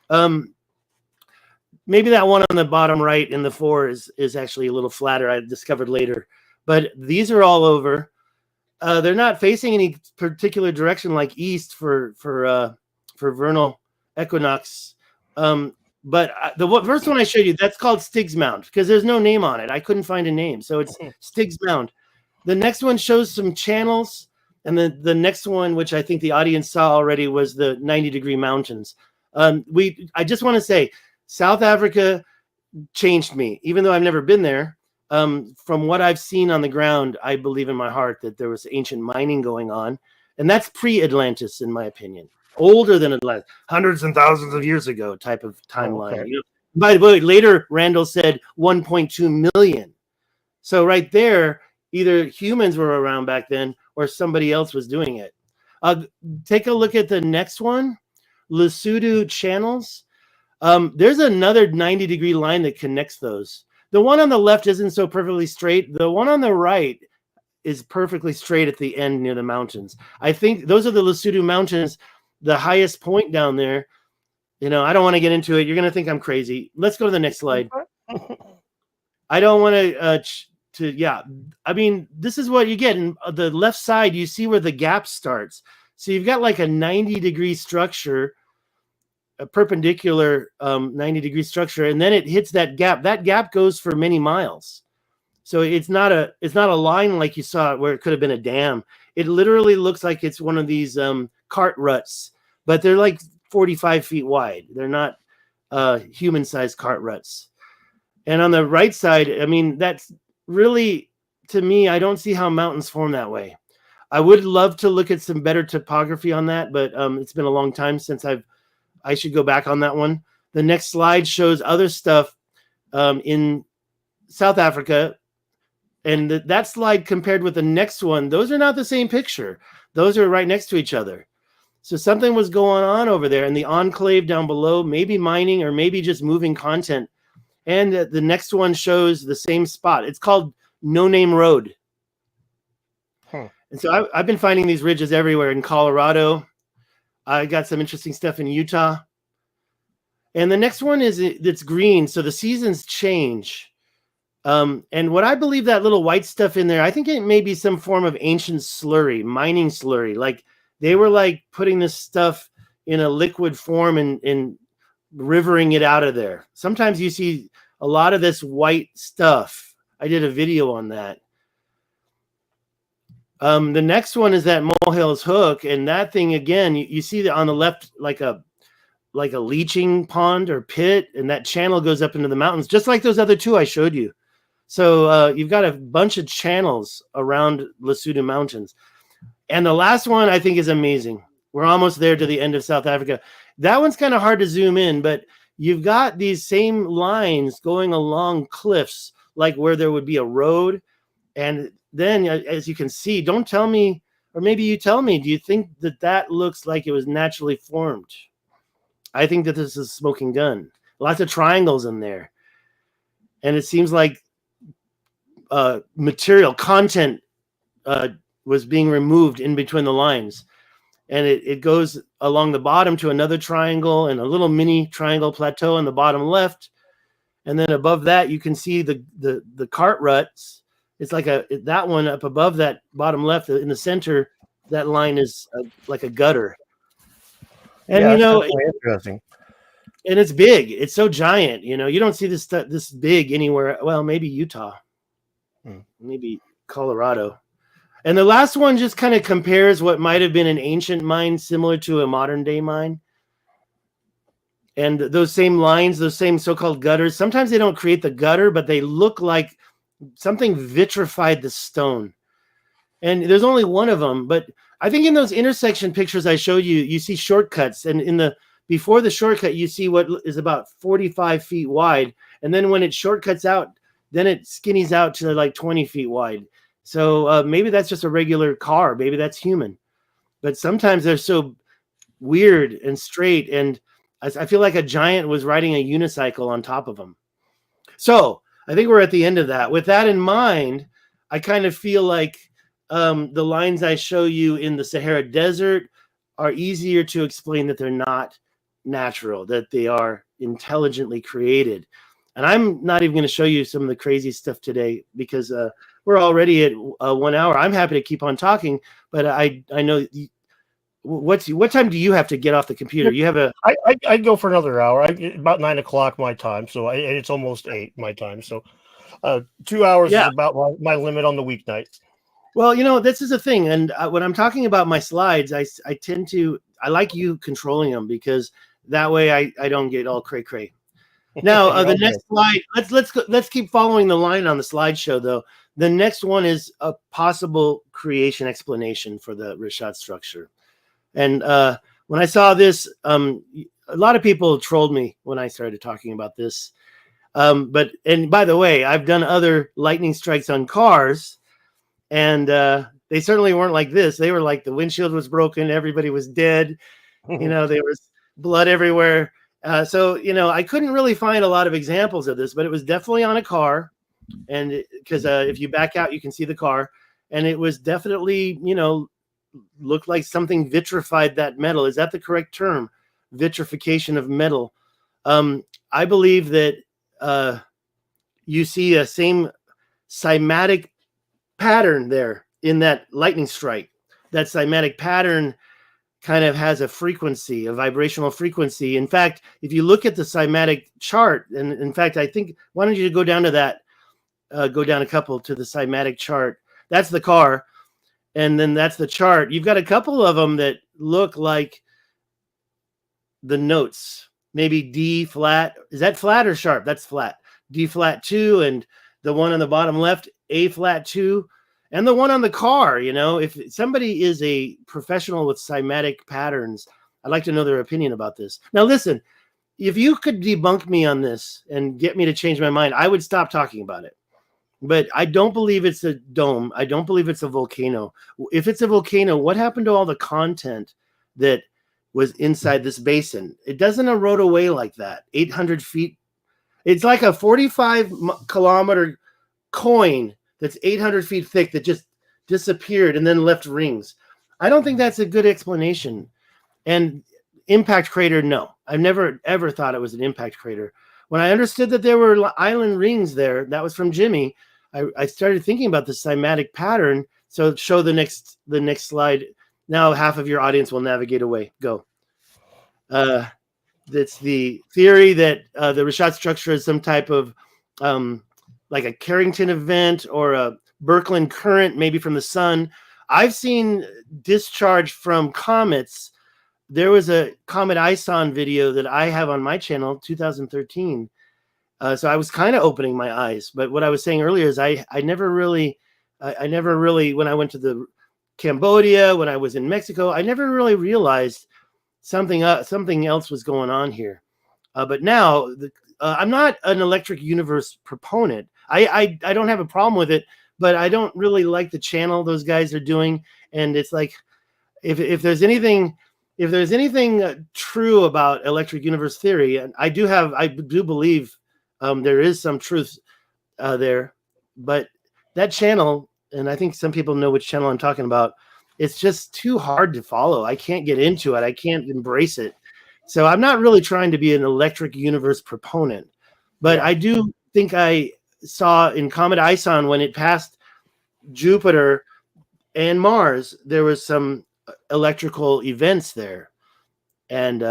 Maybe that one on the bottom right in the 4 is actually a little flatter. I discovered later. But these are all over. They're not facing any particular direction, like east for vernal equinox. But the first one I showed you, that's called Stig's Mound because there's no name on it. I couldn't find a name, so it's Stig's Mound. The next one shows some channels, and the next one, which I think the audience saw already, was the 90-degree mountains. I just want to say, South Africa changed me, even though I've never been there. From what I've seen on the ground, I believe in my heart that there was ancient mining going on, and that's pre-Atlantis, in my opinion. Older than Atlantis, hundreds and thousands of years ago type of timeline. Okay. You know? By the way, later Randall said 1.2 million. So right there, either humans were around back then or somebody else was doing it. Take a look at the next one, Lesotho channels. There's another 90-degree line that connects those. The one on the left isn't so perfectly straight. The one on the right is perfectly straight at the end near the mountains. I think those are the Lesotho mountains, the highest point down there. You know, I don't want to get into it. You're going to think I'm crazy. Let's go to the next slide. I don't want yeah. I mean, this is what you get. In the left side, you see where the gap starts. So you've got like a 90-degree structure, a perpendicular 90-degree structure, and then it hits that gap. That gap goes for many miles. So it's not a line like you saw where it could have been a dam. It literally looks like it's one of these cart ruts, but they're like 45 feet wide. They're not human-sized cart ruts. And on the right side, I mean, that's really, to me, I don't see how mountains form that way. I would love to look at some better topography on that, but it's been a long time since I should go back on that one. The next slide shows other stuff in South Africa. And that slide compared with the next one, those are not the same picture. Those are right next to each other. So something was going on over there. And the enclave down below, maybe mining or maybe just moving content. And the next one shows the same spot. It's called No Name Road. And so I've been finding these ridges everywhere in Colorado. I got some interesting stuff in Utah. And the next one is it's green. So the seasons change. And what I believe that little white stuff in there, I think it may be some form of ancient slurry, mining slurry. Like they were like putting this stuff in a liquid form and rivering it out of there. Sometimes you see a lot of this white stuff. I did a video on that. The next one is that Mohale's Hook, and that thing again, you see that on the left, like a leaching pond or pit, and that channel goes up into the mountains, just like those other 2 I showed you. So you've got a bunch of channels around Lesotho Mountains. And the last one I think is amazing. We're almost there to the end of South Africa. That one's kind of hard to zoom in, but you've got these same lines going along cliffs, like where there would be a road. And then, as you can see, don't tell me, or maybe you tell me, do you think that that looks like it was naturally formed? I think that this is a smoking gun. Lots of triangles in there. And it seems like material, content was being removed in between the lines. And it goes along the bottom to another triangle and a little mini triangle plateau on the bottom left. And then above that, you can see the cart ruts. It's like that one up above that bottom left in the center. That line is like a gutter. And, yeah, you know, interesting. And it's big. It's so giant. You know, you don't see this big anywhere. Well, maybe Utah, maybe Colorado. And the last one just kind of compares what might have been an ancient mine similar to a modern day mine. And those same lines, those same so-called gutters, sometimes they don't create the gutter, but they look like something vitrified the stone. And there's only one of them. But I think in those intersection pictures I showed you, you see shortcuts. And before the shortcut, you see what is about 45 feet wide. And then when it shortcuts out, then it skinnies out to like 20 feet wide. So maybe that's just a regular car. Maybe that's human. But sometimes they're so weird and straight. And I feel like a giant was riding a unicycle on top of them. So I think we're at the end of that. With that in mind, I kind of feel like the lines I show you in the Sahara Desert are easier to explain that they're not natural, that they are intelligently created. And I'm not even going to show you some of the crazy stuff today because we're already at 1 hour. I'm happy to keep on talking, but I know what time do you have to get off the computer? You have I'd go for another hour. About 9 o'clock my time, so it's almost 8 my time. So 2 hours is about my limit on the weeknights. Well, you know, this is a thing, and when I'm talking about my slides, I like you controlling them because that way I don't get all cray cray. Now, the next slide, let's keep following the line on the slideshow, though. The next one is a possible creation explanation for the rishat structure. And when I saw this, a lot of people trolled me when I started talking about this. And by the way, I've done other lightning strikes on cars, and they certainly weren't like this. They were like the windshield was broken, everybody was dead. You know, there was blood everywhere. So, you know, I couldn't really find a lot of examples of this, but it was definitely on a car. And because if you back out, you can see the car. And it was definitely, you know, looked like something vitrified that metal. Is that the correct term? Vitrification of metal. I believe that you see a same cymatic pattern there in that lightning strike. That cymatic pattern kind of has a frequency, a vibrational frequency. In fact, if you look at the cymatic chart, and in fact, I think, why don't you go down to that, go down a couple to the cymatic chart. That's the car. And then that's the chart. You've got a couple of them that look like the notes, maybe D flat. Is that flat or sharp? That's flat. D flat 2, and the one on the bottom left, A flat 2. And the one on the car, you know, if somebody is a professional with cymatic patterns, I'd like to know their opinion about this. Now, listen, if you could debunk me on this and get me to change my mind, I would stop talking about it. But I don't believe it's a dome. I don't believe it's a volcano. If it's a volcano, what happened to all the content that was inside this basin? It doesn't erode away like that. 800 feet. It's like a 45-kilometer coin that's 800 feet thick that just disappeared and then left rings. I don't think that's a good explanation. And impact crater, no. I've never, ever thought it was an impact crater. When I understood that there were island rings there, that was from Jimmy, I started thinking about the cymatic pattern. So show the next slide. Now half of your audience will navigate away. Go. That's the theory that the rishat structure is some type of like a Carrington event or a Birkeland current, maybe from the sun. I've seen discharge from comets. There was a Comet ISON video that I have on my channel, 2013. So I was kind of opening my eyes. But what I was saying earlier is I never really, when I went to the Cambodia, when I was in Mexico, I never really realized something else was going on here. But now I'm not an electric universe proponent. I don't have a problem with it, but I don't really like the channel those guys are doing. And it's like, if there's anything true about electric universe theory, and I do believe there is some truth there, but that channel, and I think some people know which channel I'm talking about, it's just too hard to follow. I can't get into it. I can't embrace it. So I'm not really trying to be an electric universe proponent, but I do think I saw in Comet Ison when it passed Jupiter and Mars, there was some electrical events there, and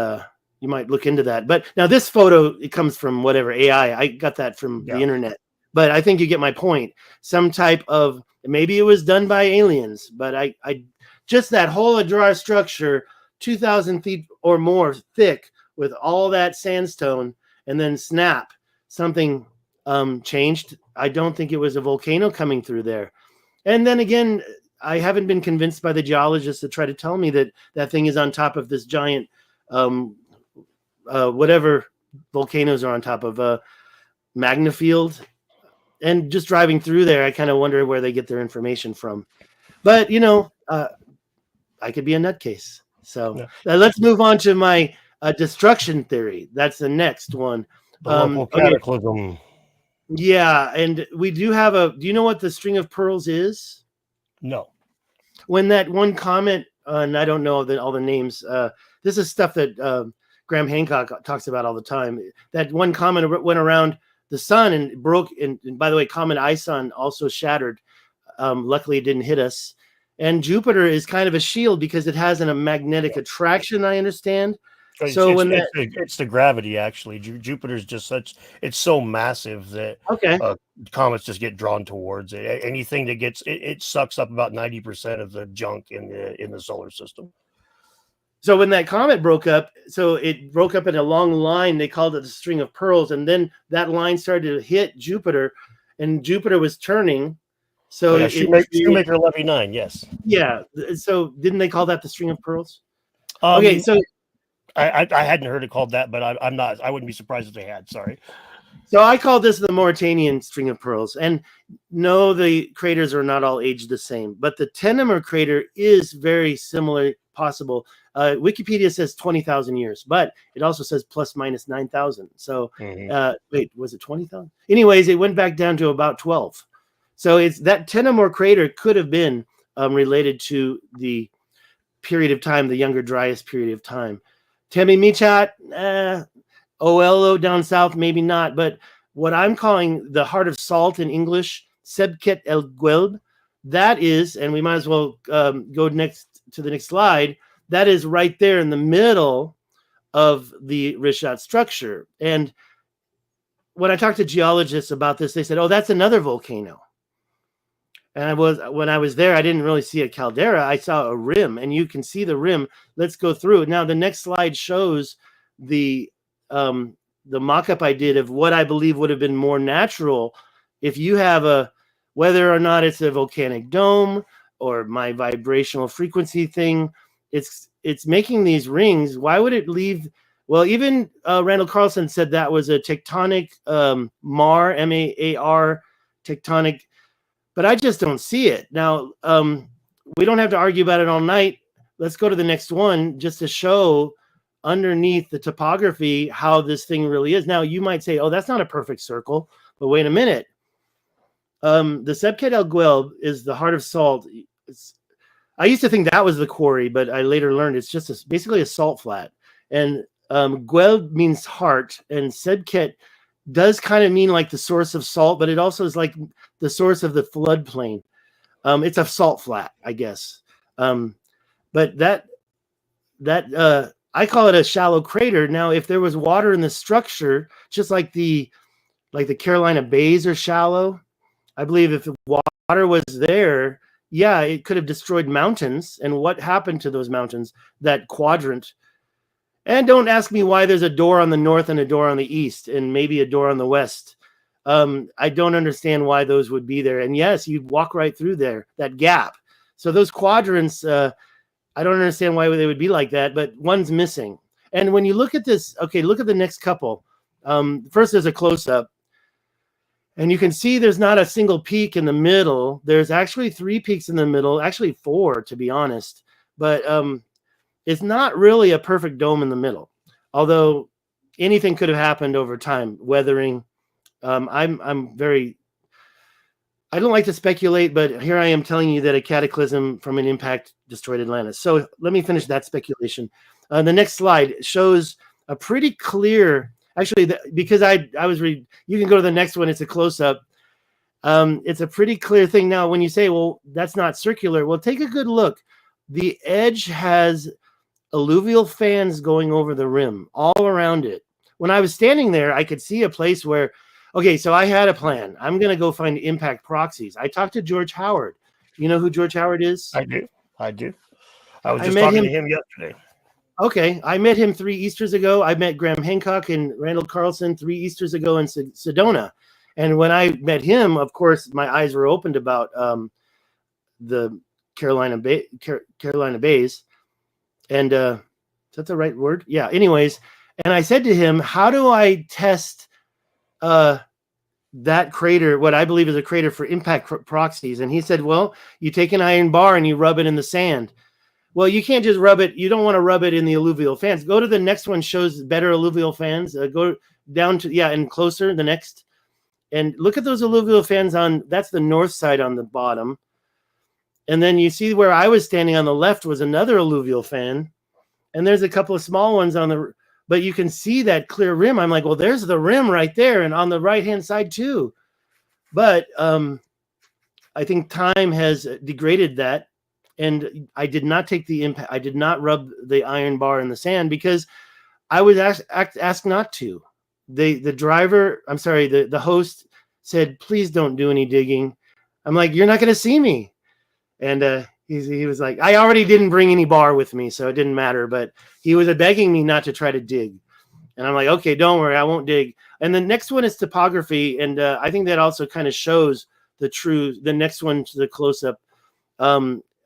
you might look into that. But now this photo, it comes from whatever AI. I got that from the internet, but I think you get my point. Some type of, maybe it was done by aliens, but I just that whole Adrar structure, 2,000 feet or more thick, with all that sandstone, and then snap, something changed. I don't think it was a volcano coming through there. And then again, I haven't been convinced by the geologists that try to tell me that that thing is on top of this giant, whatever volcanoes are on top of, magna field. And just driving through there, I kind of wonder where they get their information from. But, you know, I could be a nutcase. So let's move on to my destruction theory. That's the next one. The local cataclysm. Yeah, and we do have do you know what the string of pearls is? No. When that one comet, and I don't know all the names, this is stuff that Graham Hancock talks about all the time. That one comet went around the sun and broke, and by the way, Comet Ison also shattered. Luckily, it didn't hit us. And Jupiter is kind of a shield because it has a magnetic attraction, I understand. So it's the gravity, actually. Jupiter's just it's so massive that comets just get drawn towards it. Anything that it sucks up about 90% of the junk in the solar system. So when that comet broke up, so it broke up in a long line, they called it the string of pearls, and then that line started to hit Jupiter, and Jupiter was turning. So Shoemaker Levy 9, yes. Yeah. So didn't they call that the string of pearls? Okay, so I hadn't heard it called that, but I wouldn't be surprised if they had. Sorry. So I call this the Mauritanian string of pearls. And no, the craters are not all aged the same, but the Tennemer crater is very similar, possible. Wikipedia says 20,000 years, but it also says plus minus 9,000. So wait, was it 20,000? Anyways, it went back down to about 12. So it's that Tennemer crater could have been related to the period of time, the younger Dryas period of time. Temi Michat, Oelo down south, maybe not. But what I'm calling the heart of salt in English, Sebket el Guelb, that is, and we might as well go next to the next slide, that is right there in the middle of the Rishat structure. And when I talked to geologists about this, they said, oh, that's another volcano. And when I was there, I didn't really see a caldera. I saw a rim, and you can see the rim. Let's go through it. Now, the next slide shows the mock-up I did of what I believe would have been more natural if you have whether or not it's a volcanic dome or my vibrational frequency thing, it's making these rings. Why would it leave? Well, even Randall Carlson said that was a tectonic MAR, M-A-A-R, tectonic. But I just don't see it. Now, we don't have to argue about it all night. Let's go to the next one just to show underneath the topography how this thing really is. Now, you might say, oh, that's not a perfect circle. But wait a minute. The Sebket el Guelb is the heart of salt. I used to think that was the quarry, but I later learned it's just basically a salt flat. And Guelb means heart, and Sebket does kind of mean like the source of salt, but it also is like the source of the floodplain. It's a salt flat, I guess. But that I call it a shallow crater. Now, if there was water in the structure, just like the Carolina Bays are shallow, I believe if the water was there, yeah, it could have destroyed mountains. And what happened to those mountains? That quadrant. And don't ask me why there's a door on the north and a door on the east and maybe a door on the west. I don't understand why those would be there. And yes, you walk right through there, that gap. So those quadrants, I don't understand why they would be like that, but one's missing. And when you look at this, okay, look at the next couple. First, there's a close-up. And you can see there's not a single peak in the middle. There's actually 3 peaks in the middle, actually 4, to be honest. But it's not really a perfect dome in the middle, although anything could have happened over time, weathering. I'm very, I don't like to speculate, but here I am telling you that a cataclysm from an impact destroyed Atlantis. So let me finish that speculation. The next slide shows a pretty clear, actually, because I was reading, you can go to the next one. It's a close-up. It's a pretty clear thing. Now, when you say, well, that's not circular, well, take a good look. The edge has alluvial fans going over the rim all around it. When I was standing there, I could see a place where, okay, so I had a plan. I'm going to go find impact proxies. I talked to George Howard. You know who George Howard is? I do. I was just talking to him yesterday. Okay, I met him 3 Easters ago. I met Graham Hancock and Randall Carlson 3 Easters ago in Sedona. And when I met him, of course, my eyes were opened about the Carolina Bays. And is that the right word? Yeah, anyways. And I said to him, how do I test that crater, what I believe is a crater for impact proxies? And he said, well, you take an iron bar and you rub it in the sand. Well, you can't just rub it. You don't want to rub it in the alluvial fans. Go to the next one, shows better alluvial fans. Go down to, yeah, and closer, the next. And look at those alluvial fans on, that's the north side on the bottom. And then you see where I was standing on the left was another alluvial fan. And there's a couple of small ones on the, but you can see that clear rim. I'm like, well, there's the rim right there. And on the right-hand side too. But I think time has degraded that. And I did not take the impact. I did not rub the iron bar in the sand because I was asked not to. The driver, I'm sorry, the host said, please don't do any digging. I'm like, you're not going to see me. And he was like, I already didn't bring any bar with me, so it didn't matter. But he was begging me not to try to dig. And I'm like, okay, don't worry, I won't dig. And the next one is topography. And I think that also kind of shows the next one to the close-up.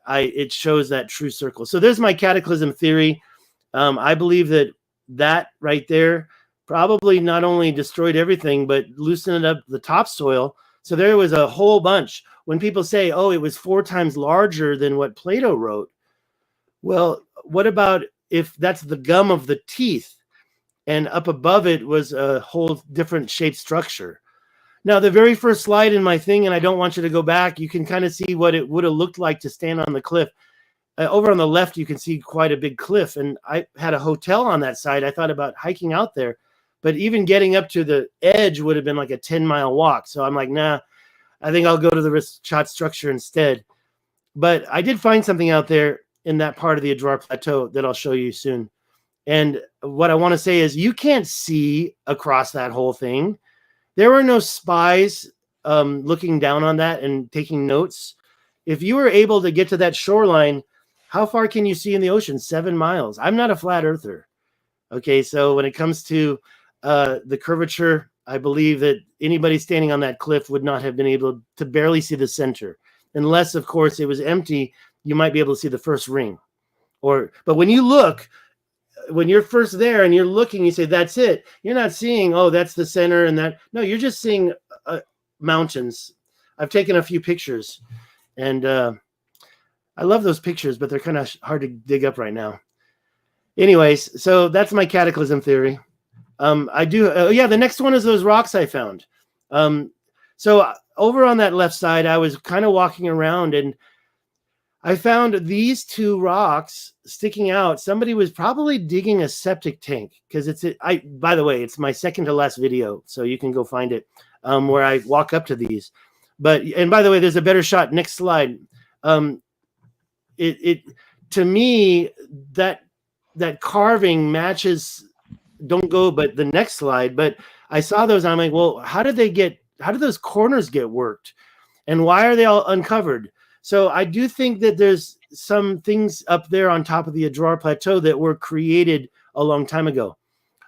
It shows that true circle. So there's my cataclysm theory. I believe that right there probably not only destroyed everything, but loosened up the topsoil. So there was a whole bunch. When people say, oh, it was 4 times larger than what Plato wrote. Well, what about if that's the gum of the teeth and up above it was a whole different shaped structure? Now, the very first slide in my thing, and I don't want you to go back, you can kind of see what it would have looked like to stand on the cliff. Over on the left, you can see quite a big cliff, and I had a hotel on that side. I thought about hiking out there, but even getting up to the edge would have been like a 10-mile walk. So I'm like, nah, I think I'll go to the Richat structure instead. But I did find something out there in that part of the Adrar Plateau that I'll show you soon. And what I want to say is you can't see across that whole thing. There were no spies looking down on that and taking notes. If you were able to get to that shoreline, how far can you see in the ocean? 7 miles. I'm not a flat earther. Okay, so when it comes to the curvature, I believe that anybody standing on that cliff would not have been able to barely see the center. Unless, of course, it was empty, you might be able to see the first ring. But when you look, when you're first there and you're looking, you say, that's it. You're not seeing, oh, that's the center and that. No, you're just seeing mountains. I've taken a few pictures, and I love those pictures, but they're kind of hard to dig up right now. Anyways, so that's my cataclysm theory. The next one is those rocks I found. So over on that left side, I was kind of walking around and I found these 2 rocks sticking out. Somebody was probably digging a septic tank because by the way, it's my second to last video, so you can go find it where I walk up to these. And by the way, there's a better shot. Next slide. To me, that carving matches. Don't go, but the next slide. But I saw those. I'm like, well, how did those corners get worked? And why are they all uncovered? So I do think that there's some things up there on top of the Adrar Plateau that were created a long time ago.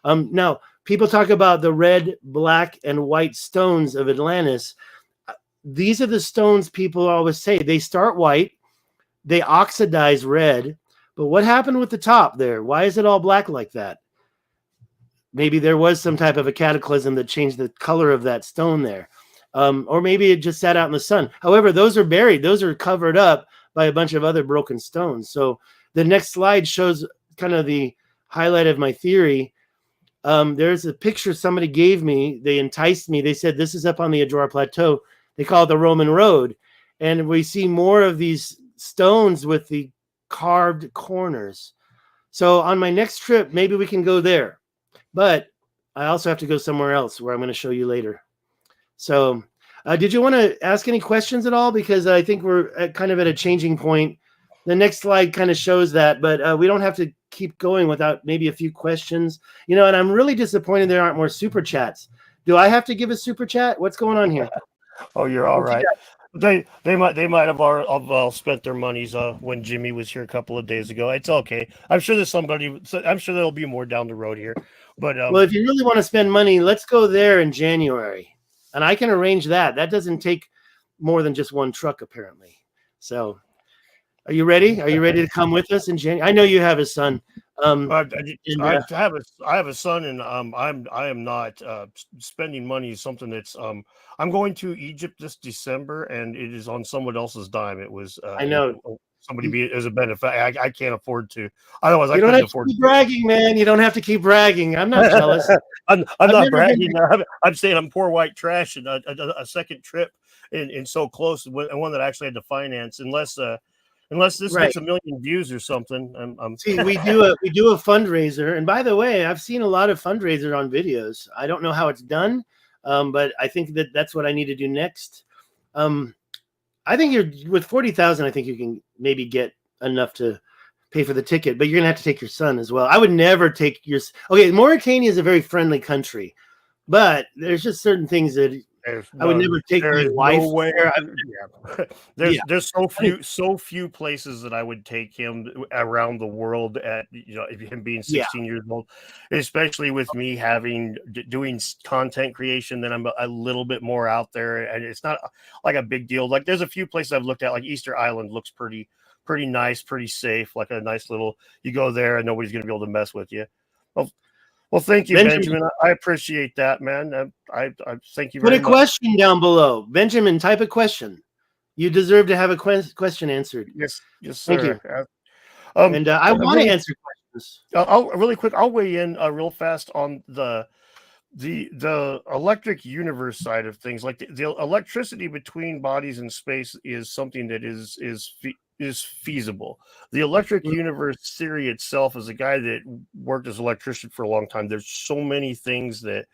Now, people talk about the red, black, and white stones of Atlantis. These are the stones people always say. They start white, they oxidize red, but what happened with the top there? Why is it all black like that? Maybe there was some type of a cataclysm that changed the color of that stone there. Or maybe it just sat out in the sun. However, those are buried. Those are covered up by a bunch of other broken stones. So the next slide shows kind of the highlight of my theory. There's a picture somebody gave me. They enticed me. They said, this is up on the Adjora Plateau. They call it the Roman Road. And we see more of these stones with the carved corners. So on my next trip, maybe we can go there. But I also have to go somewhere else where I'm going to show you later. So did you want to ask any questions at all? Because I think we're kind of at a changing point. The next slide kind of shows that, but we don't have to keep going without maybe a few questions. You know, and I'm really disappointed there aren't more super chats. Do I have to give a super chat? What's going on here? Oh, you're all right. They might have all spent their monies when Jimmy was here a couple of days ago. It's okay. I'm sure there's somebody. I'm sure there'll be more down the road here. But well, if you really want to spend money, let's go there in January, and I can arrange that. That doesn't take more than just one truck, apparently. So, are you ready? Are you ready to come with us in January? I know you have a son. I have a son, and I am not spending money. Is something that's I'm going to Egypt this December, and it is on someone else's dime. It was I know somebody be as a benefit. I can't afford to. Otherwise, I couldn't couldn't afford to keep bragging, man. You don't have to keep bragging. I'm not jealous. I'm not bragging. I'm saying I'm poor white trash, and a second trip and so close, and one that I actually had to finance, unless this gets 1 million views or something. See, we do a fundraiser, and by the way, I've seen a lot of fundraiser on videos. I don't know how it's done, but I think that's what I need to do next. I think you're with 40,000. I think you can maybe get enough to pay for the ticket, but you're gonna have to take your son as well. I would never take your. Okay, Mauritania is a very friendly country, but there's just certain things that. I would never take my wife. No way. There's so few places that I would take him around the world at, him being 16 years old, especially with me doing content creation. Then I'm a little bit more out there, and it's not like a big deal. Like there's a few places I've looked at, like Easter Island looks pretty nice, pretty safe, like a nice little, you go there and nobody's going to be able to mess with you. Well, thank you, Benjamin. I appreciate that, man. I thank you very much. Put a question down below. Benjamin, type a question. You deserve to have a question answered. Yes, sir. Thank you. And I want to answer questions. I'll weigh in real fast on the electric universe side of things. Like the electricity between bodies in space is something that is feasible. The electric universe theory itself, as a guy that worked as an electrician for a long time, there's so many things that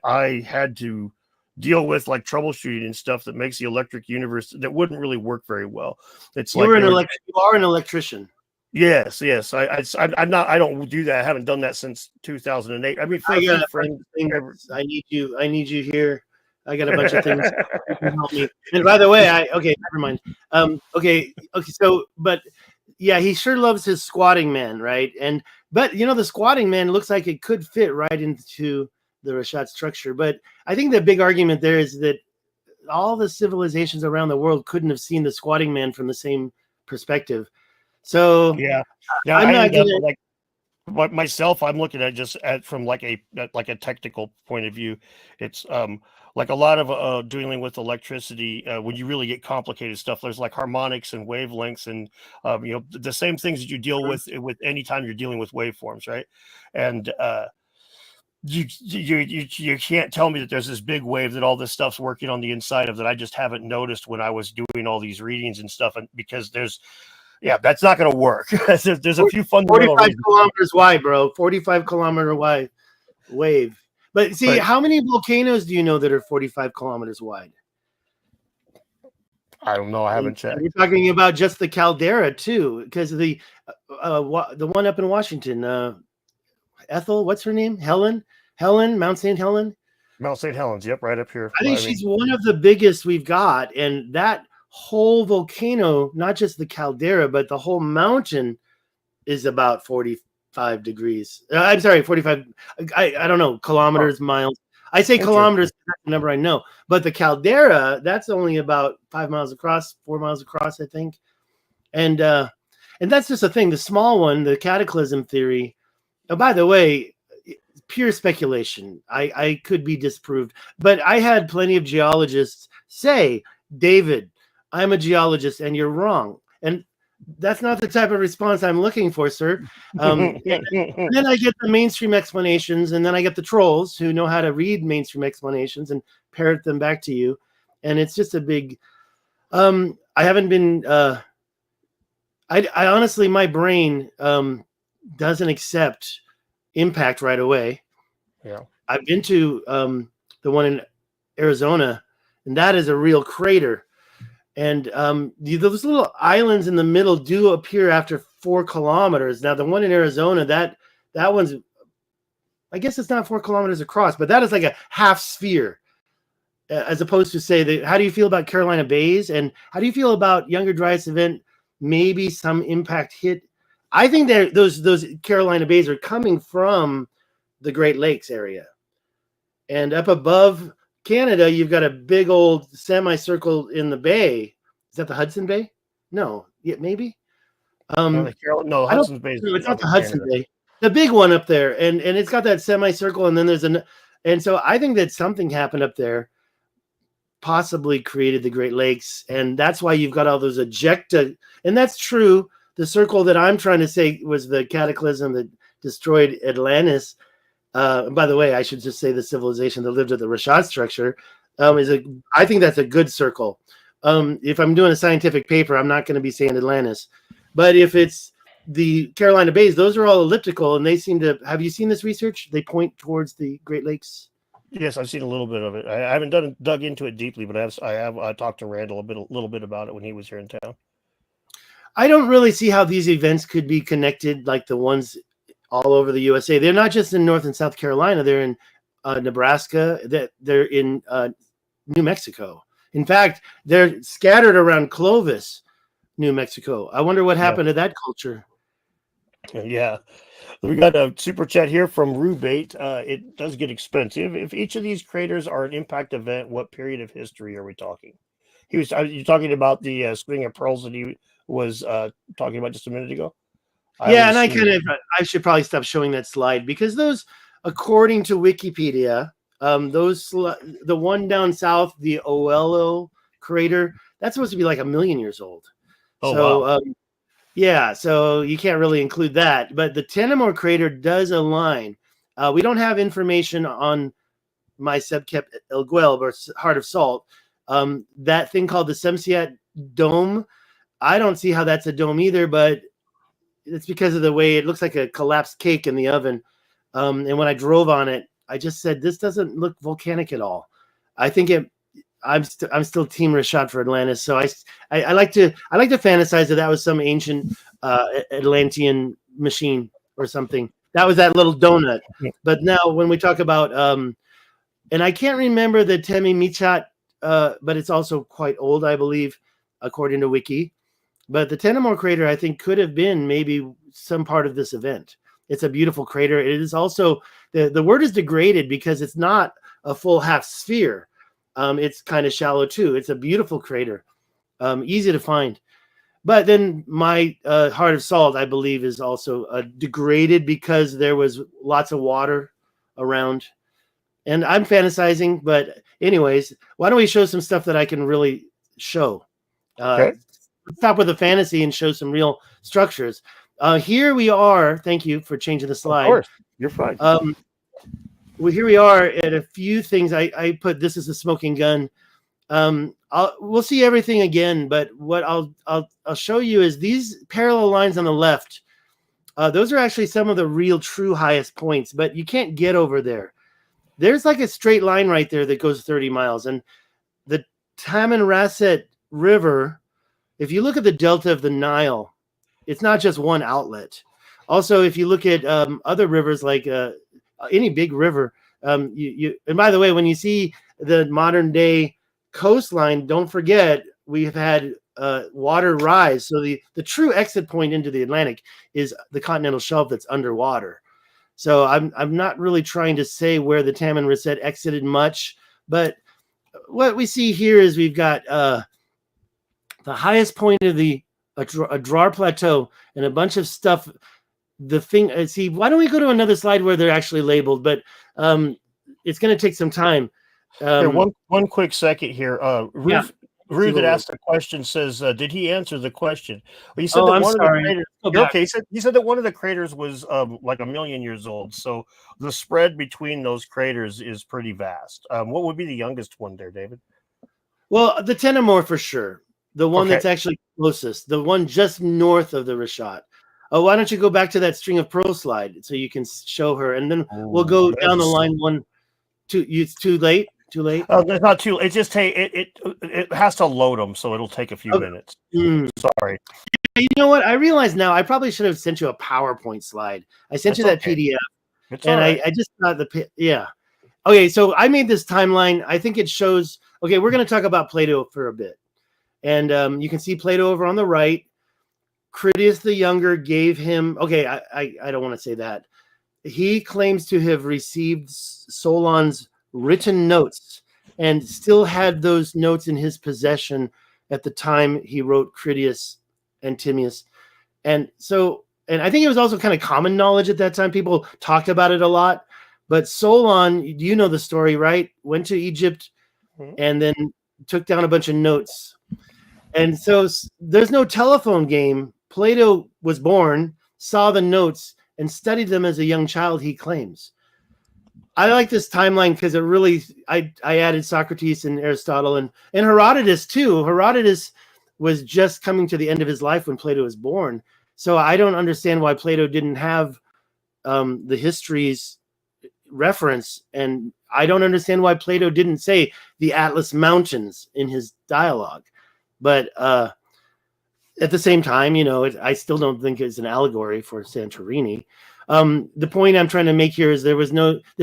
I had to deal with, like troubleshooting and stuff, that makes the electric universe that wouldn't really work very well. You are an electrician. Yes. I don't do that. I haven't done that since 2008. I mean, I got a friend. I need you here. I got a bunch of things that can help me. And by the way, never mind. Okay. So, but yeah, he sure loves his squatting man, right? But the squatting man looks like it could fit right into the rishat structure. But I think the big argument there is that all the civilizations around the world couldn't have seen the squatting man from the same perspective. So yeah, I'm not gonna. But myself, I'm looking at just from like a technical point of view. It's like a lot of dealing with electricity. When you really get complicated stuff, there's like harmonics and wavelengths, and the same things that you deal with any time you're dealing with waveforms, right? And you can't tell me that there's this big wave that all this stuff's working on the inside of that I just haven't noticed when I was doing all these readings and stuff, and because that's not going to work. There's a few fundamental 45 kilometers wide, bro. 45-kilometer wide wave. But see, how many volcanoes do you know that are 45 kilometers wide? I don't know. I haven't checked. We're talking about just the caldera too, because the one up in Washington, Ethel, what's her name? Helen, Mount St. Helens. Mount St. Helens. Yep, right up here. I think she's one of the biggest we've got, and that whole volcano, not just the caldera, but the whole mountain, is about 45 45 degrees. I'm sorry, 45. I don't know, kilometers, miles. I say kilometers, that's the number I know. But the caldera, that's only about 5 miles across, 4 miles across, I think. And that's just a thing. The small one, the cataclysm theory. Oh, by the way, pure speculation. I could be disproved, but I had plenty of geologists say, David, I'm a geologist and you're wrong. And that's not the type of response I'm looking for, sir. And then I get the mainstream explanations, and then I get the trolls who know how to read mainstream explanations and parrot them back to you. And it's just a big, I haven't been, I honestly, my brain doesn't accept impact right away. Yeah. I've been to the one in Arizona, and that is a real crater. And those little islands in the middle do appear after 4 kilometers. Now, the one in Arizona, that one's, I guess it's not 4 kilometers across, but that is like a half sphere, as opposed to, say, how do you feel about Carolina Bays? And how do you feel about Younger Dryas event? Maybe some impact hit. I think that those Carolina Bays are coming from the Great Lakes area. And up above Canada, you've got a big old semicircle in the bay. Is that the Hudson Bay? No, yeah, maybe. No, Hudson's Bay. No, it's not the Hudson Bay. The big one up there, and it's got that semicircle, and then there's and so I think that something happened up there, possibly created the Great Lakes, and that's why you've got all those ejecta. And that's true. The circle that I'm trying to say was the cataclysm that destroyed Atlantis. By the way, I should just say the civilization that lived at the Rishat structure I think that's a good circle. If I'm doing a scientific paper, I'm not going to be saying Atlantis. But if it's the Carolina Bays, those are all elliptical, and they seem to. Have you seen this research? They point towards the Great Lakes. Yes, I've seen a little bit of it. I haven't dug into it deeply, but I have talked to Randall a little bit about it when he was here in town. I don't really see how these events could be connected like the ones all over the USA. They're not just in North and South Carolina. They're in Nebraska. They're in New Mexico. In fact, they're scattered around Clovis, New Mexico. I wonder what happened to that culture. Yeah. We got a super chat here from Rubate. It does get expensive. If each of these craters are an impact event, what period of history are we talking? You're talking about the Spring of Pearls that he was talking about just a minute ago. I should probably stop showing that slide because those, according to Wikipedia, the one down south, the Oelo crater, that's supposed to be like 1 million years old. Oh, so, wow. Yeah, so you can't really include that. But the Tenamore crater does align. We don't have information on my Subkep El Guelb or Heart of Salt. That thing called the Semsiat Dome, I don't see how that's a dome either, but it's because of the way it looks like a collapsed cake in the oven. And when I drove on it, I just said, this doesn't look volcanic at all. I think I'm still Team Richat for Atlantis. So I like to fantasize that was some ancient Atlantean machine or something. That was that little donut. But now when we talk about, and I can't remember the Temi Michat, but it's also quite old, I believe, according to Wiki. But the Tenamore crater, I think, could have been maybe some part of this event. It's a beautiful crater. It is also, the word is degraded because it's not a full half sphere. It's kind of shallow too. It's a beautiful crater, easy to find. But then my Heart of Salt, I believe, is also degraded because there was lots of water around. And I'm fantasizing, but anyways, why don't we show some stuff that I can really show? Okay. Stop with the fantasy and show some real structures. Here we are. Thank you for changing the slide. Of course, you're fine. Well, here we are at a few things. I put this as a smoking gun. We'll see everything again, but what I'll show you is these parallel lines on the left. Those are actually some of the real true highest points, but you can't get over there. There's like a straight line right there that goes 30 miles. And the Tamanrasset River, if you look at the delta of the Nile, it's not just one outlet. Also, if you look at other rivers like any big river, and by the way, when you see the modern day coastline, don't forget we have had water rise. So the true exit point into the Atlantic is the continental shelf that's underwater. So I'm not really trying to say where the Tam and Rishat exited much, but what we see here is we've got the highest point of a drawer plateau and a bunch of stuff. The thing, see, why don't we go to another slide where they're actually labeled? But it's going to take some time. Here, one quick second here. Yeah. Ruth that asked the question says, "Did he answer the question?" Well, he said Oh, that I'm one sorry. of the craters. Okay, he said that one of the craters was like 1 million years old. So the spread between those craters is pretty vast. What would be the youngest one there, David? Well, the Tenemor for sure. The one Okay. that's actually closest. The one just north of the Rishat. Oh, why don't you go back to that string of pearl slide so you can show her, and then we'll go down the line one. It's too late. Too late. It's not too. It just it has to load them, so it'll take a few minutes. Sorry. You know what? I realize now I probably should have sent you a PowerPoint slide. I sent you that PDF, and I just thought yeah. Okay, so I made this timeline. I think it shows. Okay, we're going to talk about Plato for a bit, and you can see Plato over on the right. Critias the Younger gave him. Okay, I don't want to say that. He claims to have received Solon's written notes and still had those notes in his possession at the time he wrote Critias and Timaeus. And I think it was also kind of common knowledge at that time. People talked about it a lot. But Solon, you know the story, right? Went to Egypt and then took down a bunch of notes. And so there's no telephone game. Plato was born, saw the notes, and studied them as a young child, he claims. I like this timeline because it really, I added Socrates and Aristotle and Herodotus too. Herodotus was just coming to the end of his life when Plato was born. So I don't understand why Plato didn't have the histories reference. And I don't understand why Plato didn't say the Atlas Mountains in his dialogue. But at the same time, I still don't think it's an allegory for Santorini. The point I'm trying to make here is there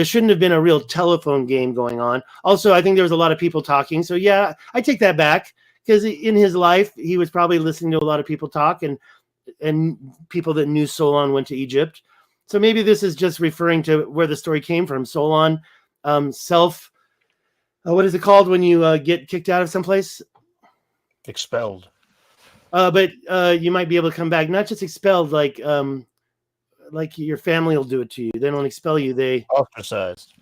shouldn't have been a real telephone game going on. Also, I think there was a lot of people talking. So yeah, I take that back because in his life, he was probably listening to a lot of people talk and people that knew Solon went to Egypt. So maybe this is just referring to where the story came from. Solon, what is it called when you get kicked out of someplace? Expelled. But you might be able to come back, not just expelled, like your family will do it to you. They don't expel you. They ostracized.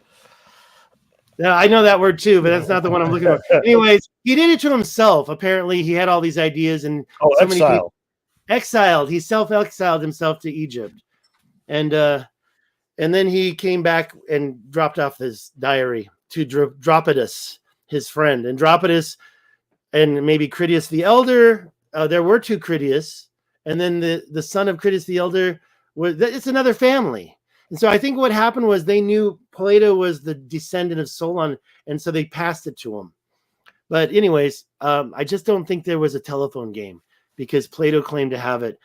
Yeah, I know that word too, but that's not the one I'm looking for. Anyways, he did it to himself. Apparently, he had all these ideas and many people exiled. He self-exiled himself to Egypt, and then he came back and dropped off his diary to Dropidas, his friend, and Dropidas, and maybe Critias the Elder. There were two Critias, and then the son of Critias the Elder it's another family. And so I think what happened was they knew Plato was the descendant of Solon, and so they passed it to him. But anyways, I just don't think there was a telephone game because Plato claimed to have it.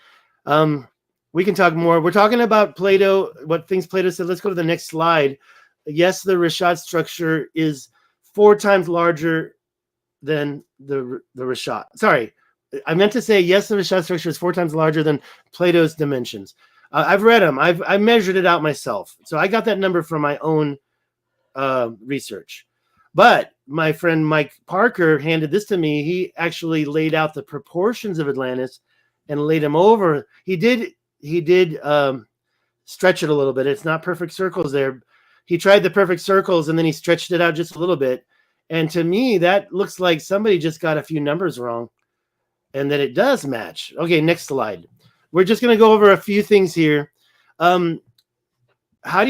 We can talk more. We're talking about Plato, what things Plato said. Let's go to the next slide. Yes, the rishat structure is 4 times larger than the rishat. Sorry, I meant to say yes, the rishat structure is 4 times larger than Plato's dimensions. I've read them. I measured it out myself. So I got that number from my own research. But my friend Mike Parker handed this to me. He actually laid out the proportions of Atlantis and laid them over. He did stretch it a little bit. It's not perfect circles there. He tried the perfect circles and then he stretched it out just a little bit. And to me, that looks like somebody just got a few numbers wrong and that it does match. Okay, next slide. We're just going to go over a few things here. How do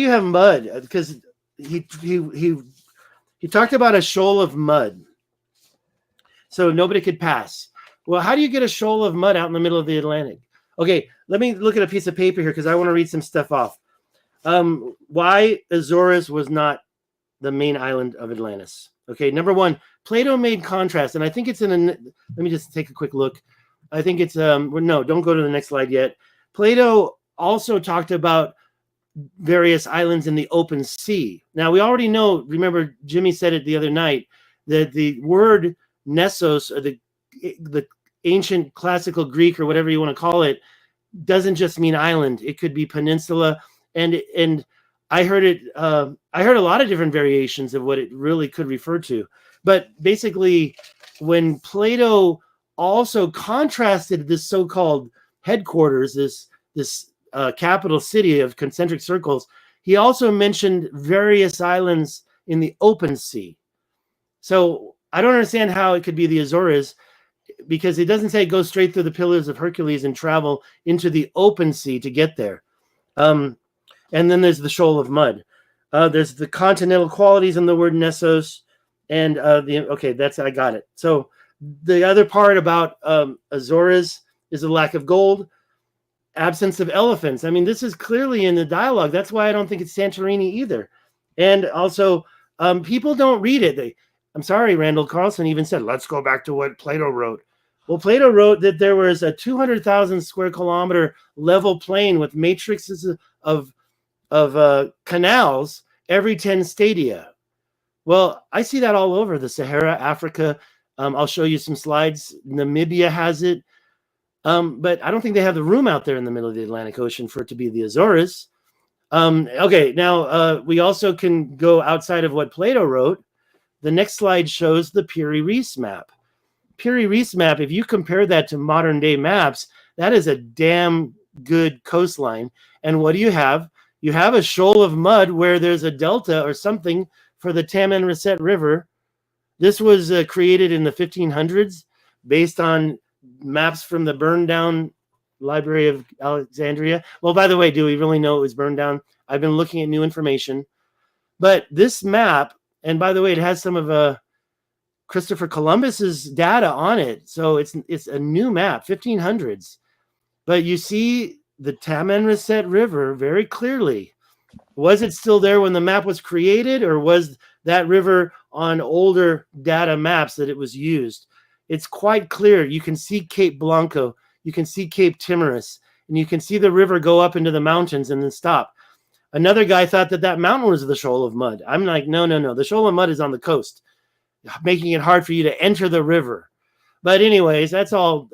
you have mud? Because he talked about a shoal of mud, so nobody could pass. Well, how do you get a shoal of mud out in the middle of the Atlantic? Okay, let me look at a piece of paper here because I want to read some stuff off. Why Azores was not the main island of Atlantis. Okay, number one, Plato made contrast, and I think it's let me just take a quick look. I think it's no, don't go to the next slide yet. Plato also talked about various islands in the open sea. Now we already know, remember Jimmy said it the other night, that the word Nessos, or the ancient classical Greek or whatever you want to call it doesn't just mean island. It could be peninsula. And I heard it. I heard a lot of different variations of what it really could refer to. But basically, when Plato also contrasted this so-called headquarters, this capital city of concentric circles, he also mentioned various islands in the open sea. So I don't understand how it could be the Azores, because it doesn't say go straight through the Pillars of Hercules and travel into the open sea to get there. And then there's the shoal of mud. There's the continental qualities in the word Nessos, and I got it. So the other part about Azores is a lack of gold, absence of elephants. I mean, this is clearly in the dialogue. That's why I don't think it's Santorini either. And also, people don't read it. I'm sorry, Randall Carlson even said, let's go back to what Plato wrote. Well, Plato wrote that there was a 200,000 square kilometer level plain with matrices of canals every 10 stadia. Well, I see that all over the Sahara, Africa. I'll show you some slides. Namibia has it. But I don't think they have the room out there in the middle of the Atlantic Ocean for it to be the Azores. Okay, now we also can go outside of what Plato wrote. The next slide shows the Piri Reis map. Piri Reis map, if you compare that to modern day maps, that is a damn good coastline. And what do you have? You have a shoal of mud where there's a delta or something for the Tamanrasset River. This was created in the 1500s based on maps from the burned down Library of Alexandria. Well, by the way, do we really know it was burned down? I've been looking at new information. But this map, and by the way, it has some of Christopher Columbus's data on it. So it's a new map, 1500s. But you see the Tamanrasset River very clearly. Was it still there when the map was created, or was that river on older data maps that it was used? It's quite clear. You can see Cape Blanco, you can see Cape Timorous, and you can see the river go up into the mountains and then stop. Another guy thought that mountain was the shoal of mud. I'm like, no. The shoal of mud is on the coast, making it hard for you to enter the river. But anyways, that's all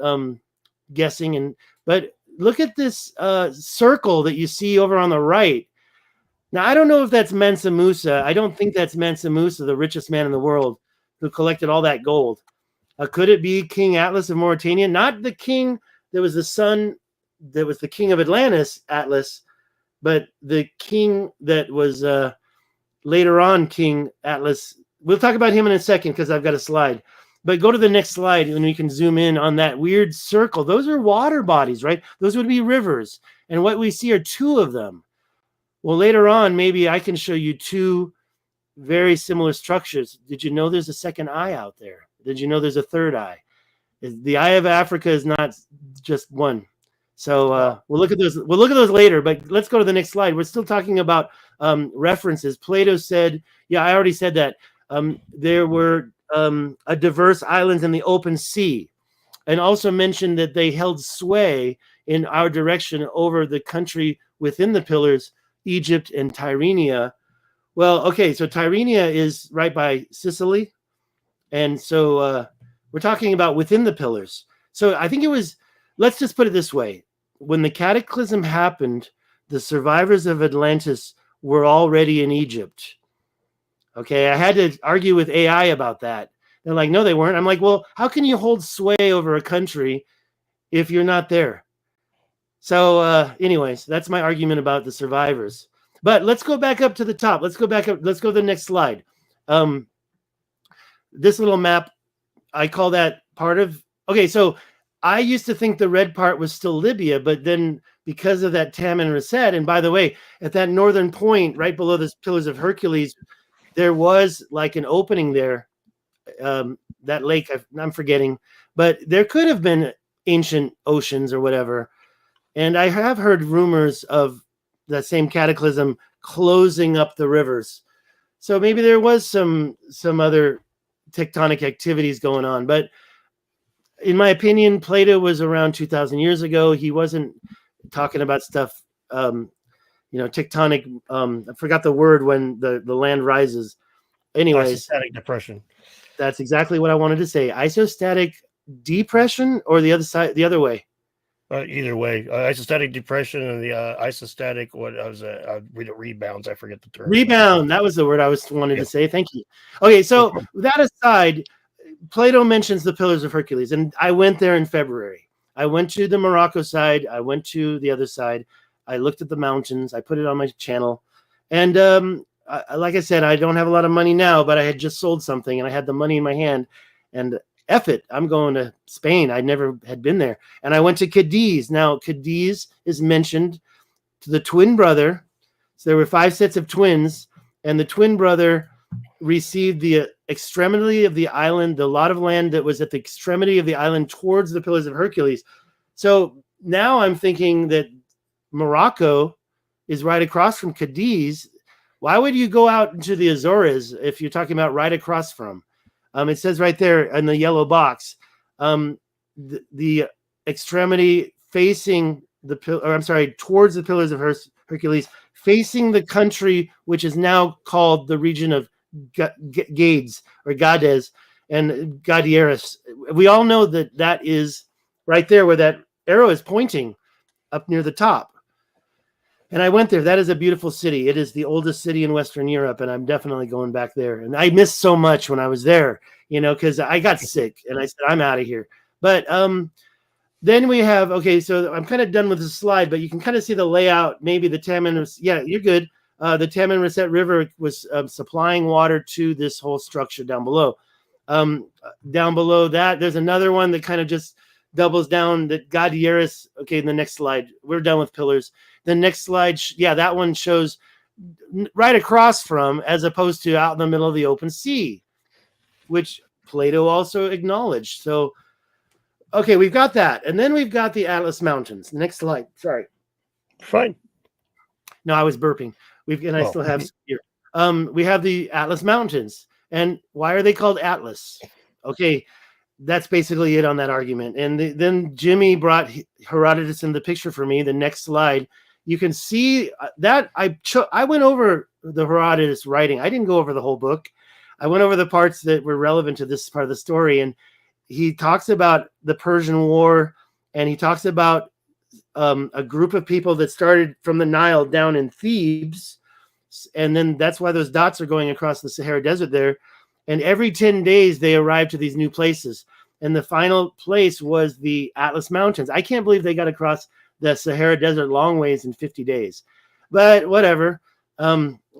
guessing. But look at this circle that you see over on the right. Now, I don't know if that's Mansa Musa. I don't think that's Mansa Musa, the richest man in the world, who collected all that gold. Could it be King Atlas of Mauritania? Not the king that was the son, that was the king of Atlantis, Atlas, but the king that was later on King Atlas. We'll talk about him in a second because I've got a slide. But go to the next slide and we can zoom in on that weird circle. Those are water bodies, right? Those would be rivers. And what we see are two of them. Well, later on, maybe I can show you two very similar structures. Did you know there's a second eye out there? Did you know there's a third eye? The eye of Africa is not just one. So we'll look at those. We'll look at those later. But let's go to the next slide. We're still talking about references. Plato said, yeah, I already said that. There were a diverse islands in the open sea, and also mentioned that they held sway in our direction over the country within the pillars, Egypt and Tyrrhenia. Well, okay, so Tyrrhenia is right by Sicily. And so we're talking about within the pillars. So I think it was, let's just put it this way. When the Cataclysm happened, the survivors of Atlantis were already in Egypt. Okay, I had to argue with AI about that. They're like, no, they weren't. I'm like, well, how can you hold sway over a country if you're not there? So anyways, that's my argument about the survivors. But let's go back up to the top. Let's go back up. Let's go to the next slide. This little map, I call that part of, okay, so I used to think the red part was still Libya, but then because of that Tamanrasset, and by the way, at that northern point, right below the Pillars of Hercules, there was like an opening there, that lake, I'm forgetting, but there could have been ancient oceans or whatever. And I have heard rumors of that same cataclysm closing up the rivers. So maybe there was some other tectonic activities going on. But in my opinion, Plato was around 2,000 years ago. He wasn't talking about stuff, tectonic. I forgot the word when the land rises. Anyways, isostatic depression. That's exactly what I wanted to say. Isostatic depression or the other side, the other way? Either way, isostatic depression and the isostatic, what I was rebounds. I forget the term. Rebound. That was the word I was wanted to say. Thank you. Okay, so that aside, Plato mentions the Pillars of Hercules, and I went there in February. I went to the Morocco side. I went to the other side. I looked at the mountains. I put it on my channel, and like I said, I don't have a lot of money now, but I had just sold something, and I had the money in my hand, and F it, I'm going to Spain. I never had been there. And I went to Cadiz. Now, Cadiz is mentioned to the twin brother. So there were 5 sets of twins, and the twin brother received the extremity of the island, the lot of land that was at the extremity of the island towards the Pillars of Hercules. So now I'm thinking that Morocco is right across from Cadiz. Why would you go out into the Azores if you're talking about right across from? It says right there in the yellow box, the extremity facing towards the Pillars of Hercules, facing the country which is now called the region of Gades or Gades and Gadieres. We all know that that is right there where that arrow is pointing up near the top. And I went there. That is a beautiful city. It is the oldest city in Western Europe, and I'm definitely going back there. And I missed so much when I was there, because I got sick, and I said, I'm out of here. But then we have, okay, so I'm kind of done with the slide, but you can kind of see the layout. Maybe the Taman, yeah, you're good. The Taman Risset River was supplying water to this whole structure down below. Down below that, there's another one that kind of just doubles down that Gadieres. Okay, in the next slide, we're done with pillars. The next slide, that one shows right across from, as opposed to out in the middle of the open sea, which Plato also acknowledged. So, okay, we've got that. And then we've got the Atlas Mountains. Next slide. Sorry. Fine. No, I was burping. I still have here. We have the Atlas Mountains. And why are they called Atlas? Okay, that's basically it on that argument. And then Jimmy brought Herodotus in the picture for me. The next slide. You can see that I went over the Herodotus writing. I didn't go over the whole book. I went over the parts that were relevant to this part of the story. And he talks about the Persian War, and he talks about a group of people that started from the Nile down in Thebes. And then that's why those dots are going across the Sahara Desert there. And every 10 days, they arrived to these new places. And the final place was the Atlas Mountains. I can't believe they got across the Sahara Desert long ways in 50 days. But whatever,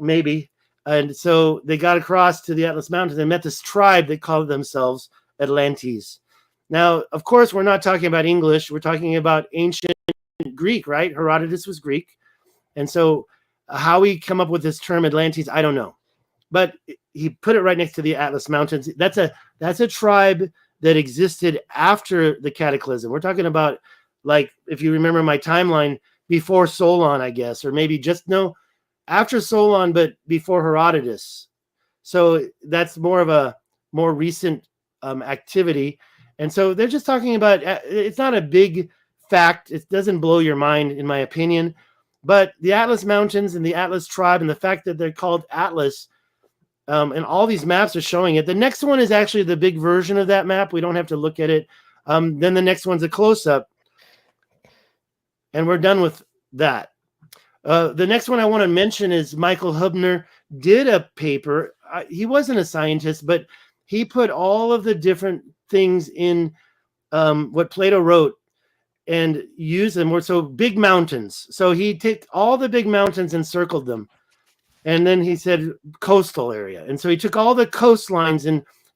maybe. And so they got across to the Atlas Mountains and met this tribe that called themselves Atlantes. Now, of course, we're not talking about English. We're talking about ancient Greek, right? Herodotus was Greek. And so how we come up with this term Atlantes, I don't know. But he put it right next to the Atlas Mountains. That's a tribe that existed after the Cataclysm. We're talking about, like, if you remember my timeline, before Solon, I guess, or maybe after Solon, but before Herodotus. So that's more of a more recent activity. And so they're just talking about, it's not a big fact. It doesn't blow your mind, in my opinion. But the Atlas Mountains and the Atlas tribe and the fact that they're called Atlas, and all these maps are showing it. The next one is actually the big version of that map. We don't have to look at it. Then the next one's a close-up. And we're done with that. The next one I want to mention is Michael Hubner did a paper. He wasn't a scientist, but he put all of the different things in what Plato wrote and used them. So big mountains. So he took all the big mountains and circled them. And then he said coastal area. And so he took all the coastlines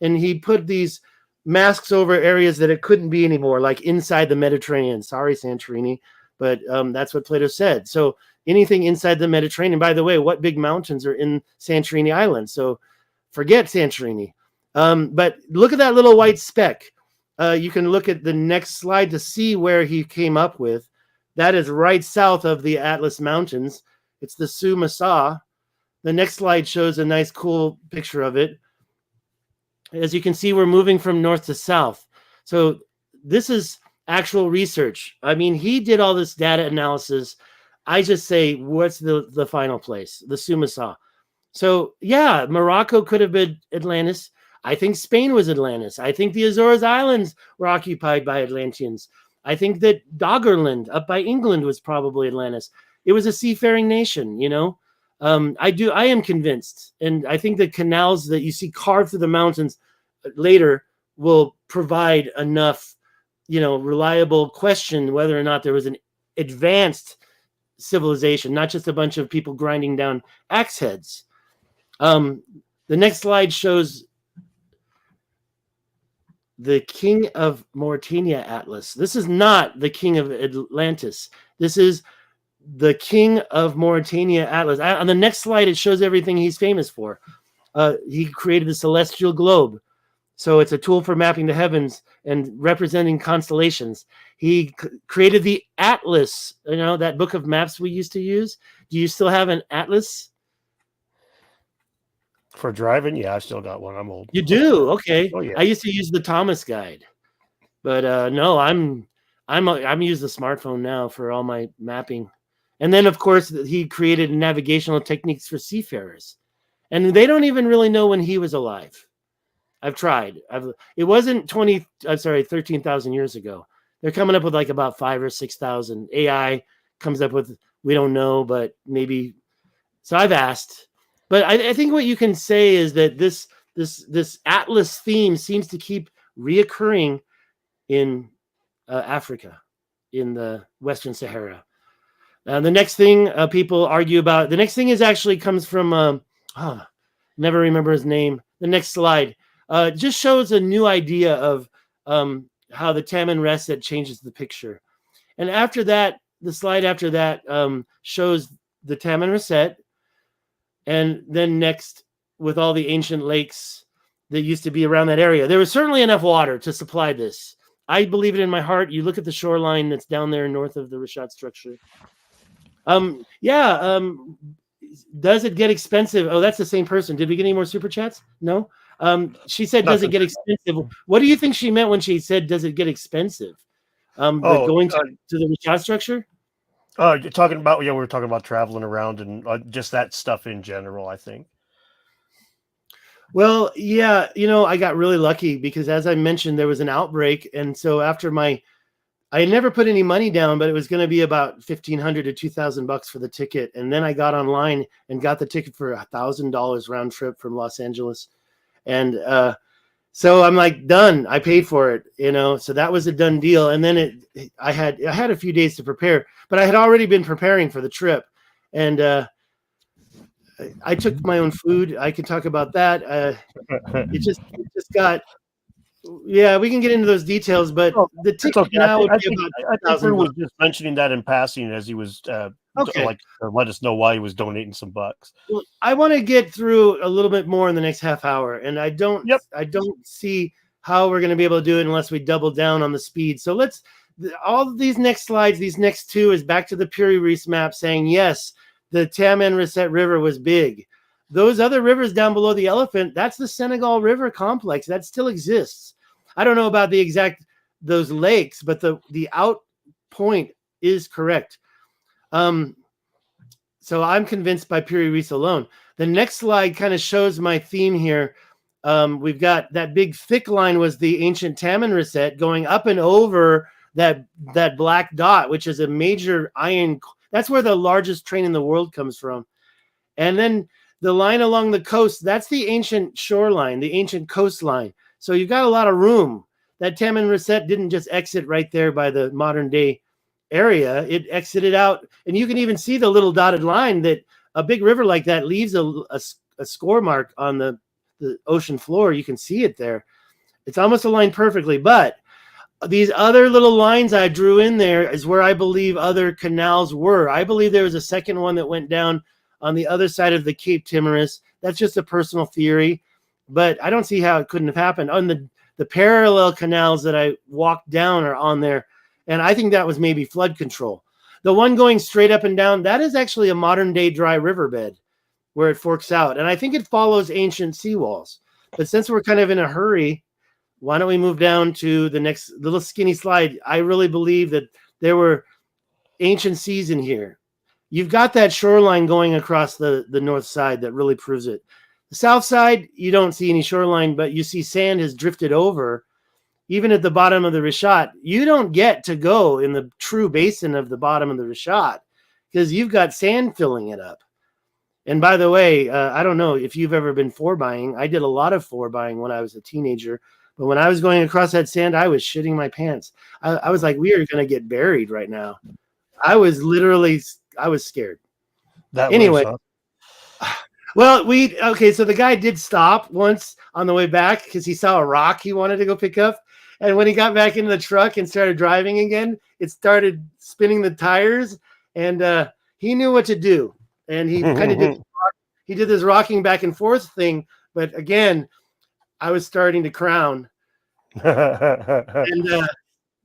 and he put these masks over areas that it couldn't be anymore, like inside the Mediterranean. Sorry, Santorini. But that's what Plato said. So anything inside the Mediterranean, by the way, what big mountains are in Santorini Island? So forget Santorini. But look at that little white speck. You can look at the next slide to see where he came up with. That is right south of the Atlas Mountains. It's the Sumasa. The next slide shows a nice, cool picture of it. As you can see, we're moving from north to south. So this is actual research. I mean, he did all this data analysis. I just say, what's the final place? The Sumasa. So yeah, Morocco could have been Atlantis. I think Spain was Atlantis. I think the Azores Islands were occupied by Atlanteans. I think that Doggerland up by England was probably Atlantis. It was a seafaring nation, you know. I am convinced, and I think the canals that you see carved through the mountains later will provide enough, you know, reliable question whether or not there was an advanced civilization, not just a bunch of people grinding down axe heads. The next slide shows the King of Mauritania Atlas. This is not the King of Atlantis. This is the King of Mauritania Atlas. On the next slide, it shows everything he's famous for. He created the celestial globe. So it's a tool for mapping the heavens and representing constellations. He created the atlas, you know, that book of maps we used to use. Do you still have an atlas? For driving? Yeah, I still got one. I'm old. You do? Okay. Oh, yeah. I used to use the Thomas guide. But no, I'm use the smartphone now for all my mapping. And then of course he created navigational techniques for seafarers. And they don't even really know when he was alive. I've tried. It wasn't 13,000 years ago. They're coming up with like about 5,000 or 6,000. AI comes up with, we don't know, but maybe. So I've asked. But I think what you can say is that this Atlas theme seems to keep reoccurring in Africa, in the Western Sahara. The next thing people argue about, the next thing is actually comes from, never remember his name. The next slide just shows a new idea of how the Taman Reset changes the picture. And after that, the slide after that shows the Taman Reset. And then next, with all the ancient lakes that used to be around that area, there was certainly enough water to supply this. I believe it in my heart. You look at the shoreline that's down there north of the Richat structure. Does it get expensive? Oh, that's the same person. Did we get any more super chats? No. She said, "Does it get expensive?" What do you think she meant when she said, "Does it get expensive?" Going to the Richat structure. You're talking about, we were talking about traveling around and just that stuff in general, I think. Well, yeah, you know, I got really lucky because, as I mentioned, there was an outbreak, and so after I never put any money down, but it was going to be about $1,500 to $2,000 for the ticket, and then I got online and got the ticket for $1,000 round trip from Los Angeles, and so I'm like, done. I paid for it, you know, so that was a done deal. And then I had a few days to prepare, but I had already been preparing for the trip, and I took my own food. I can talk about that. It just got, yeah, we can get into those details, but the ticket now would be about $1,000. Was just mentioning that in passing as he was let us know why he was donating some bucks. Well, I want to get through a little bit more in the next half hour, and I don't see how we're going to be able to do it unless we double down on the speed. So all of these next slides, these next two, is back to the Piri Reis map saying, yes, the Taman Reset River was big. Those other rivers down below the elephant, that's the Senegal River complex. That still exists. I don't know about those lakes, but the out point is correct. So I'm convinced by Piri Reis alone. The next slide kind of shows my theme here. We've got that big thick line was the ancient Taman Reset going up and over that black dot, which is a major iron. That's where the largest train in the world comes from. And then the line along the coast, that's the ancient shoreline, the ancient coastline. So you've got a lot of room. That Taman Reset didn't just exit right there by the modern day area. It exited out, and you can even see the little dotted line that a big river like that leaves a score mark on the ocean floor. You can see it there. It's almost aligned perfectly, but these other little lines I drew in there is where I believe other canals were. I believe there was a second one that went down on the other side of the Cape Timorous. That's just a personal theory, but I don't see how it couldn't have happened. On the parallel canals that I walked down are on there, and I think that was maybe flood control. The one going straight up and down, that is actually a modern day dry riverbed where it forks out, and I think it follows ancient seawalls. But since we're kind of in a hurry, why don't we move down to the next little skinny slide? I really believe that there were ancient seas in here. You've got that shoreline going across the north side that really proves it. The south side, you don't see any shoreline, but you see sand has drifted over. Even at the bottom of the Rishat, you don't get to go in the true basin of the bottom of the Rishat because you've got sand filling it up. And by the way, I don't know if you've ever been forebuying. I did a lot of forebuying when I was a teenager. But when I was going across that sand, I was shitting my pants. I was like, we are going to get buried right now. I was scared. That Anyway. was, Well, so the guy did stop once on the way back because he saw a rock he wanted to go pick up. And when he got back into the truck and started driving again, it started spinning the tires, and he knew what to do. And he kind of did this rocking back and forth thing. But again, I was starting to crown. And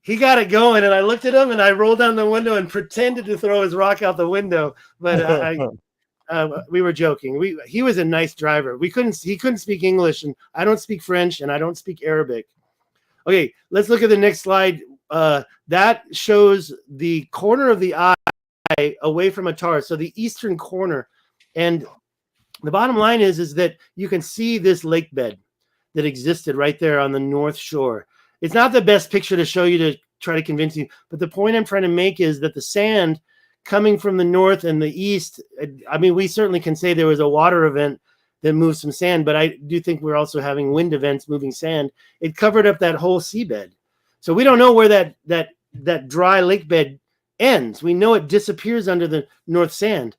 he got it going, and I looked at him, and I rolled down the window and pretended to throw his rock out the window. But we were joking. He was a nice driver. He couldn't speak English, and I don't speak French, and I don't speak Arabic. Okay, let's look at the next slide. That shows the corner of the eye away from Attar, so the eastern corner. And the bottom line is that you can see this lake bed that existed right there on the north shore. It's not the best picture to show you to try to convince you, but the point I'm trying to make is that the sand coming from the north and the east, I mean, we certainly can say there was a water event that moved some sand, but I do think we're also having wind events moving sand. It covered up that whole seabed. So we don't know where that dry lake bed ends. We know it disappears under the north sand.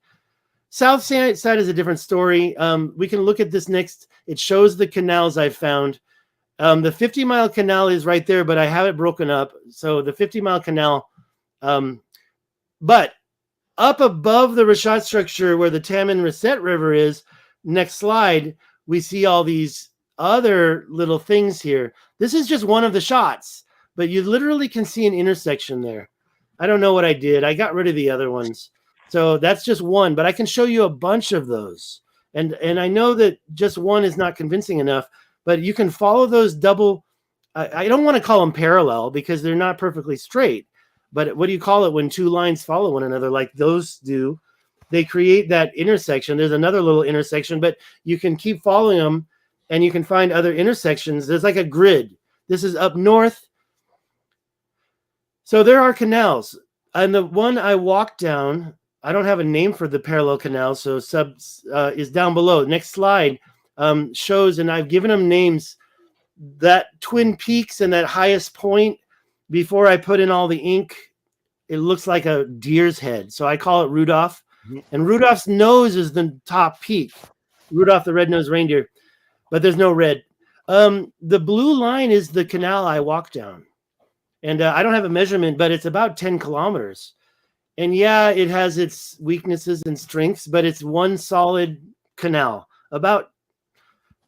South side is a different story. We can look at this next. It shows the canals I found. The 50-mile canal is right there, but I have it broken up. So the 50-mile canal, but up above the Rishat structure where the Taman Risset River is, next slide, we see all these other little things here. This is just one of the shots, but you literally can see an intersection there. I don't know what I did. I got rid of the other ones. So that's just one, but I can show you a bunch of those. And I know that just one is not convincing enough, but you can follow those double. I don't want to call them parallel because they're not perfectly straight. But what do you call it when two lines follow one another like those do? They create that intersection. There's another little intersection, but you can keep following them and you can find other intersections. There's like a grid. This is up north. So there are canals. And the one I walked down, I don't have a name for the parallel canal, so is down below. Next slide shows, and I've given them names, that Twin Peaks and that highest point. Before I put in all the ink, it looks like a deer's head. So I call it Rudolph. And Rudolph's nose is the top peak. Rudolph the red-nosed reindeer. But there's no red. The blue line is the canal I walked down. And I don't have a measurement, but it's about 10 kilometers. And yeah, it has its weaknesses and strengths, but it's one solid canal. About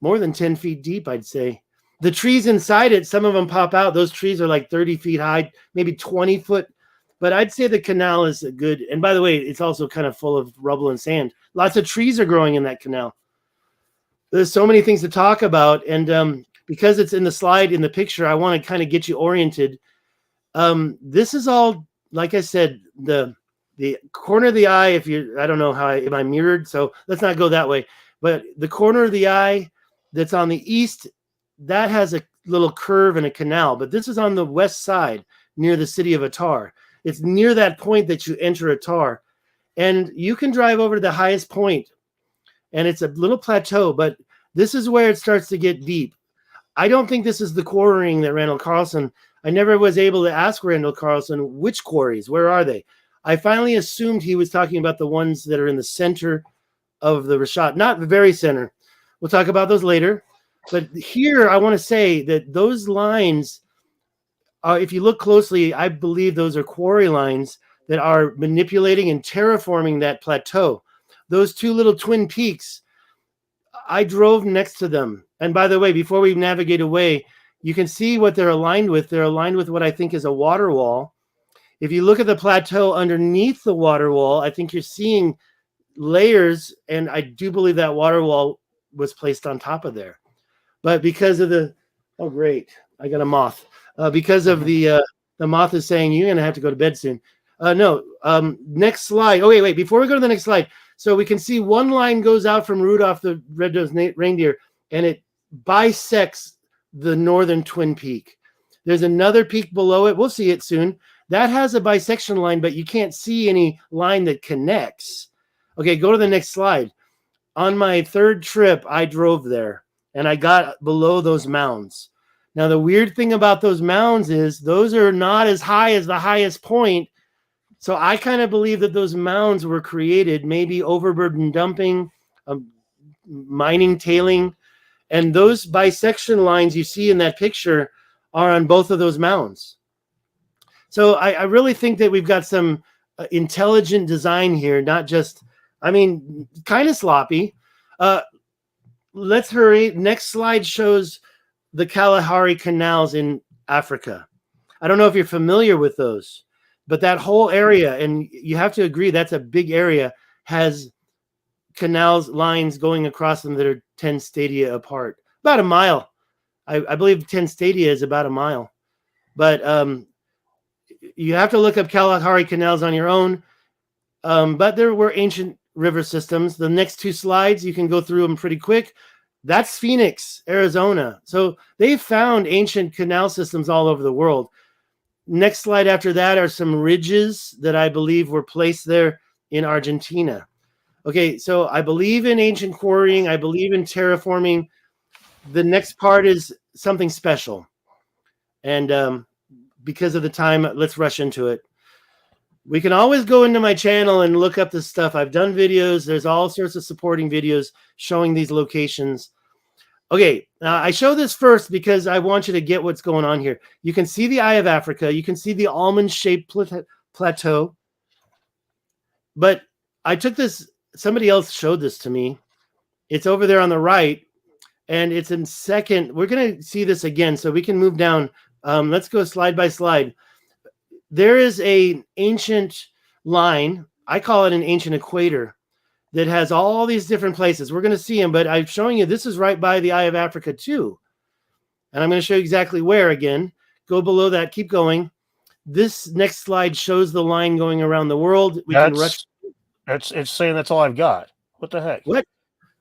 more than 10 feet deep, I'd say. The trees inside it, some of them pop out. Those trees are like 30 feet high, maybe 20 foot. But I'd say the canal is a good. And by the way, it's also kind of full of rubble and sand. Lots of trees are growing in that canal. There's so many things to talk about. And because it's in the slide, in the picture, I want to kind of get you oriented. This is all, like I said, the corner of the eye. I don't know how am I mirrored, so let's not go that way. But the corner of the eye that's on the east, that has a little curve and a canal, but this is on the west side near the city of Attar. It's near that point that you enter Attar, and you can drive over to the highest point, and it's a little plateau, but this is where it starts to get deep. I don't think this is the quarrying that Randall Carlson. I never was able to ask Randall Carlson which quarries, where are they? I finally assumed he was talking about the ones that are in the center of the Rishat, not the very center. We'll talk about those later. But here, I want to say that those lines, if you look closely, I believe those are quarry lines that are manipulating and terraforming that plateau. Those two little twin peaks, I drove next to them. And by the way, before we navigate away, you can see what they're aligned with. They're aligned with what I think is a water wall. If you look at the plateau underneath the water wall, I think you're seeing layers, and I do believe that water wall was placed on top of there. But because of oh great, I got a moth. Because of the moth is saying you're gonna have to go to bed soon. Next slide. Oh wait, before we go to the next slide, So we can see one line goes out from Rudolph the Red-Nosed Reindeer, and it bisects the northern Twin Peak. There's another peak below it. We'll see it soon. That has a bisection line, but you can't see any line that connects. Okay, go to the next slide. On my third trip, I drove there, and I got below those mounds. Now, the weird thing about those mounds is those are not as high as the highest point. So I kind of believe that those mounds were created, maybe overburden dumping, mining tailing. And those bisection lines you see in that picture are on both of those mounds. So I really think that we've got some intelligent design here, not just, I mean, kind of sloppy. Let's hurry. Next slide shows the Kalahari canals in Africa. I don't know if you're familiar with those, but that whole area, and you have to agree that's a big area, has canals, lines going across them that are 10 stadia apart. About a mile. I believe 10 stadia is about a mile. But you have to look up Kalahari canals on your own. But there were ancient river systems. The next two slides, you can go through them pretty quick. That's Phoenix, Arizona. So they found ancient canal systems all over the world. Next slide after that are some ridges that I believe were placed there in Argentina. Okay, so I believe in ancient quarrying. I believe in terraforming. The next part is something special. And because of the time, let's rush into it. We can always go into my channel and look up this stuff. I've done videos. There's all sorts of supporting videos showing these locations. Okay, I show this first because I want you to get what's going on here. You can see the Eye of Africa. You can see the almond-shaped plateau. But I took this, somebody else showed this to me. It's over there on the right, and it's in second. We're going to see this again, so we can move down. Let's go slide by slide. There is an ancient line. I call it an ancient equator that has all these different places. We're going to see them, but I'm showing you this is right by the Eye of Africa too. And I'm going to show you exactly where again. Go below that. Keep going. This next slide shows the line going around the world. We can rush. It's saying that's all I've got. What the heck? What?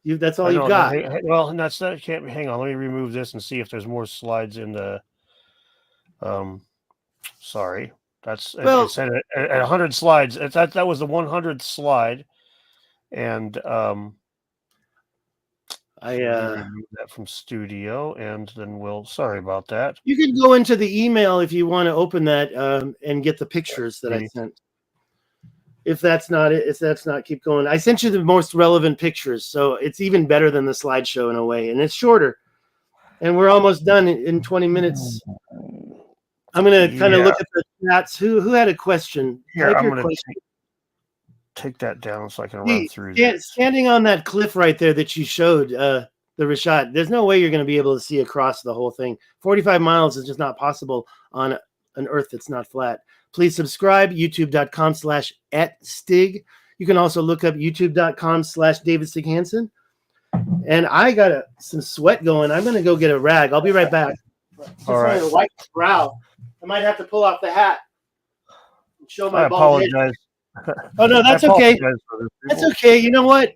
That's all you've got. Well, that's that can't. Hang on. Let me remove this and see if there's more slides in the. Sorry. That's it said at 100 slides. That was the 100th slide, and I remove that from studio, and then we'll. Sorry about that. You can go into the email if you want to open that and get the pictures that I sent. If that's not it, keep going. I sent you the most relevant pictures, so it's even better than the slideshow in a way, and it's shorter. And we're almost done in 20 minutes. I'm going to kind of look at the chats. Who had a question? Here, I'm going to take that down so I can run through this. Standing on that cliff right there that you showed, the Richat, there's no way you're going to be able to see across the whole thing. 45 miles is just not possible on an earth that's not flat. Please subscribe, youtube.com/@Stig. You can also look up youtube.com/David Stig Hansen. And I got some sweat going. I'm going to go get a rag. I'll be right back. All right. To wipe the brow. I might have to pull off the hat and show my bald head. I apologize. Oh, no, that's okay. That's okay. You know what?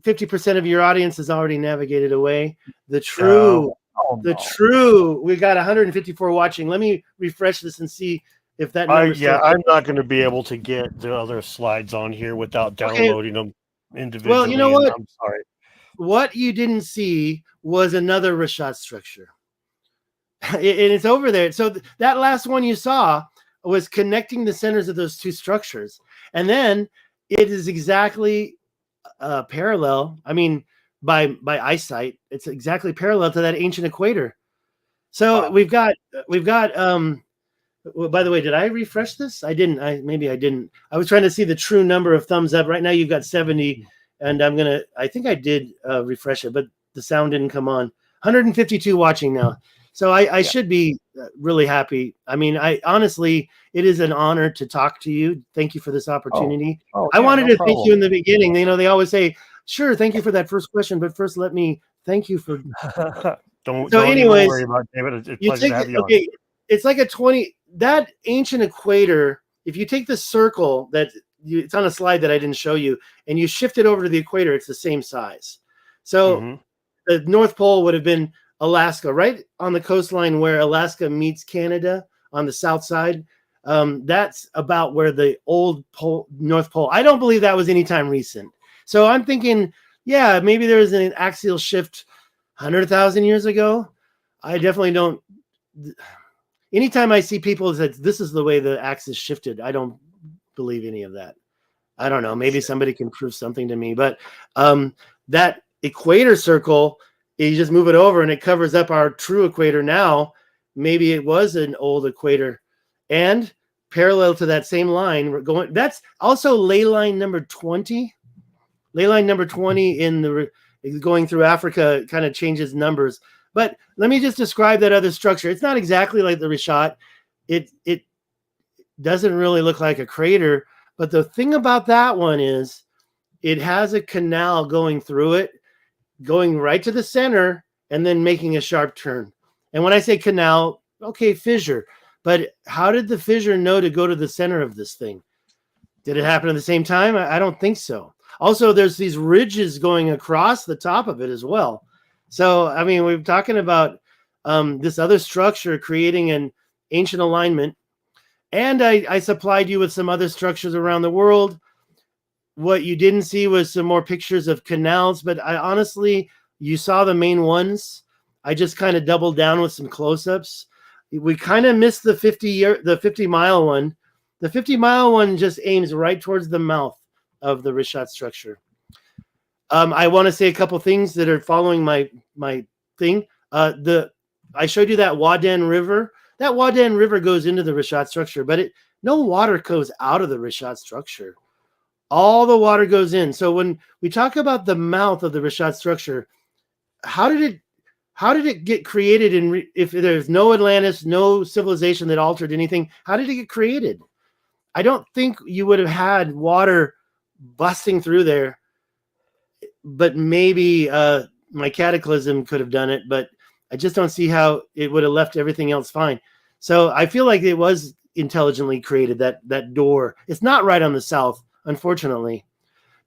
50% of your audience has already navigated away. We got 154 watching. Let me refresh this and see if that number. I'm not going to be able to get the other slides on here without downloading them individually. Well, you know what? I'm sorry. What you didn't see was another Richat structure. And it's over there. So that last one you saw was connecting the centers of those two structures. And then it is exactly parallel. I mean, by eyesight, it's exactly parallel to that ancient equator. So wow. we've got well, by the way, did I refresh this? I didn't. Maybe I didn't. I was trying to see the true number of thumbs up. Right now you've got 70, and I think I did refresh it, but the sound didn't come on. 152 watching now. So I should be really happy. I mean, honestly, it is an honor to talk to you. Thank you for this opportunity. I wanted to thank you in the beginning. You know, they always say, sure, thank you for that first question, but first let me thank you for. Don't worry about it, David. It's a pleasure to have you on. It's like that ancient equator. If you take the circle that it's on a slide that I didn't show you, and you shift it over to the equator, it's the same size. So the North Pole would have been Alaska, right on the coastline where Alaska meets Canada on the south side. That's about where the old North Pole. I don't believe that was anytime recent. So I'm thinking, yeah, maybe there was an axial shift 100,000 years ago. I definitely don't. Anytime I see people that this is the way the axis shifted, I don't believe any of that. I don't know. Maybe somebody can prove something to me. But that equator circle, you just move it over and it covers up our true equator now. Maybe it was an old equator. And parallel to that same line, we're going. That's also ley line number 20. Ley line number 20 in the going through Africa kind of changes numbers. But let me just describe that other structure. It's not exactly like the Richat. It doesn't really look like a crater. But the thing about that one is it has a canal going through it, going right to the center, and then making a sharp turn. And when I say canal, okay, fissure. But how did the fissure know to go to the center of this thing? Did it happen at the same time? I don't think so. Also, there's these ridges going across the top of it as well. So, I mean, we're talking about this other structure creating an ancient alignment. And I supplied you with some other structures around the world. What you didn't see was some more pictures of canals, but I honestly, you saw the main ones. I just kind of doubled down with some close-ups. We kind of missed the 50-mile one. The 50-mile one just aims right towards the mouth of the Richat structure. I want to say a couple things that are following my thing. I showed you that Waden River. That Waden River goes into the Richat structure, but no water goes out of the Richat structure. All the water goes in. So when we talk about the mouth of the Richat structure, how did it get created? If there's no Atlantis, no civilization that altered anything, how did it get created? I don't think you would have had water busting through there, but maybe my Cataclysm could have done it, but I just don't see how it would have left everything else fine. So I feel like it was intelligently created, that door. It's not right on the south, unfortunately.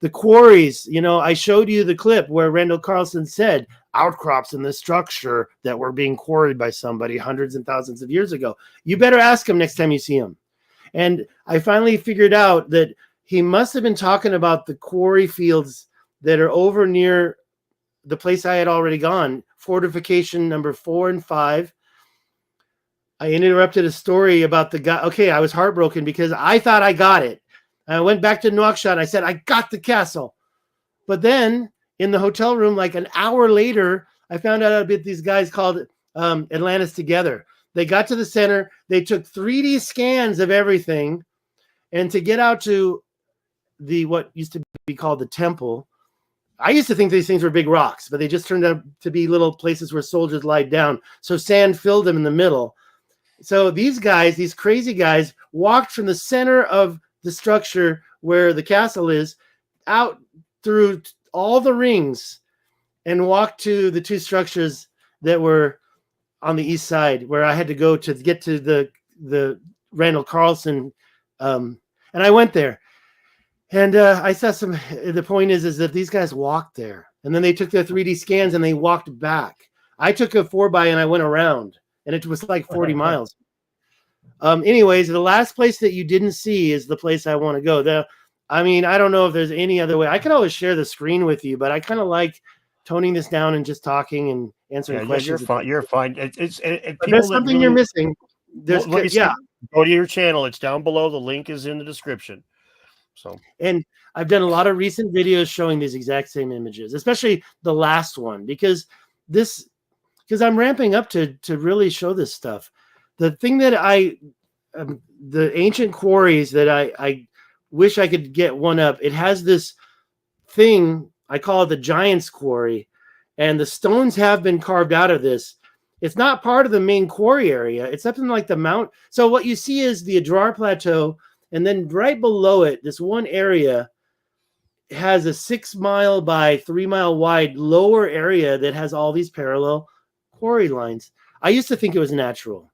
The quarries, I showed you the clip where Randall Carlson said outcrops in the structure that were being quarried by somebody hundreds and thousands of years ago. You better ask him next time you see him. And I finally figured out that he must have been talking about the quarry fields that are over near the place I had already gone, fortification number 4 and 5. I interrupted a story about the guy. Okay, I was heartbroken because I thought I got it. I went back to Nouakchott. I said, I got the castle. But then in the hotel room, like an hour later, I found out about these guys called Atlantis Together. They got to the center. They took 3D scans of everything. And to get out to what used to be called the temple, I used to think these things were big rocks, but they just turned out to be little places where soldiers lied down. So sand filled them in the middle. So these guys, these crazy guys, walked from the center of the structure where the castle is out through all the rings and walked to the two structures that were on the east side where I had to go to get to the Randall Carlson. And I went there. And I saw the point is that these guys walked there. And then they took their 3D scans and they walked back. I took a 4x and I went around. And it was like 40 miles. Anyways, the last place that you didn't see is the place I want to go. I don't know if there's any other way. I can always share the screen with you, but I kind of like toning this down and just talking and answering questions. You're fine. You're fine. There's something you're missing. Go to your channel. It's down below. The link is in the description. So, and I've done a lot of recent videos showing these exact same images, especially the last one, because I'm ramping up to really show this stuff. The thing that the ancient quarries that I wish I could get one up. It has this thing, I call it the Giant's Quarry, and the stones have been carved out of this. It's not part of the main quarry area. It's up in like the mount. So what you see is the Adrar Plateau, and then right below it, this one area has a 6-mile by 3-mile wide lower area that has all these parallel quarry lines. I used to think it was natural.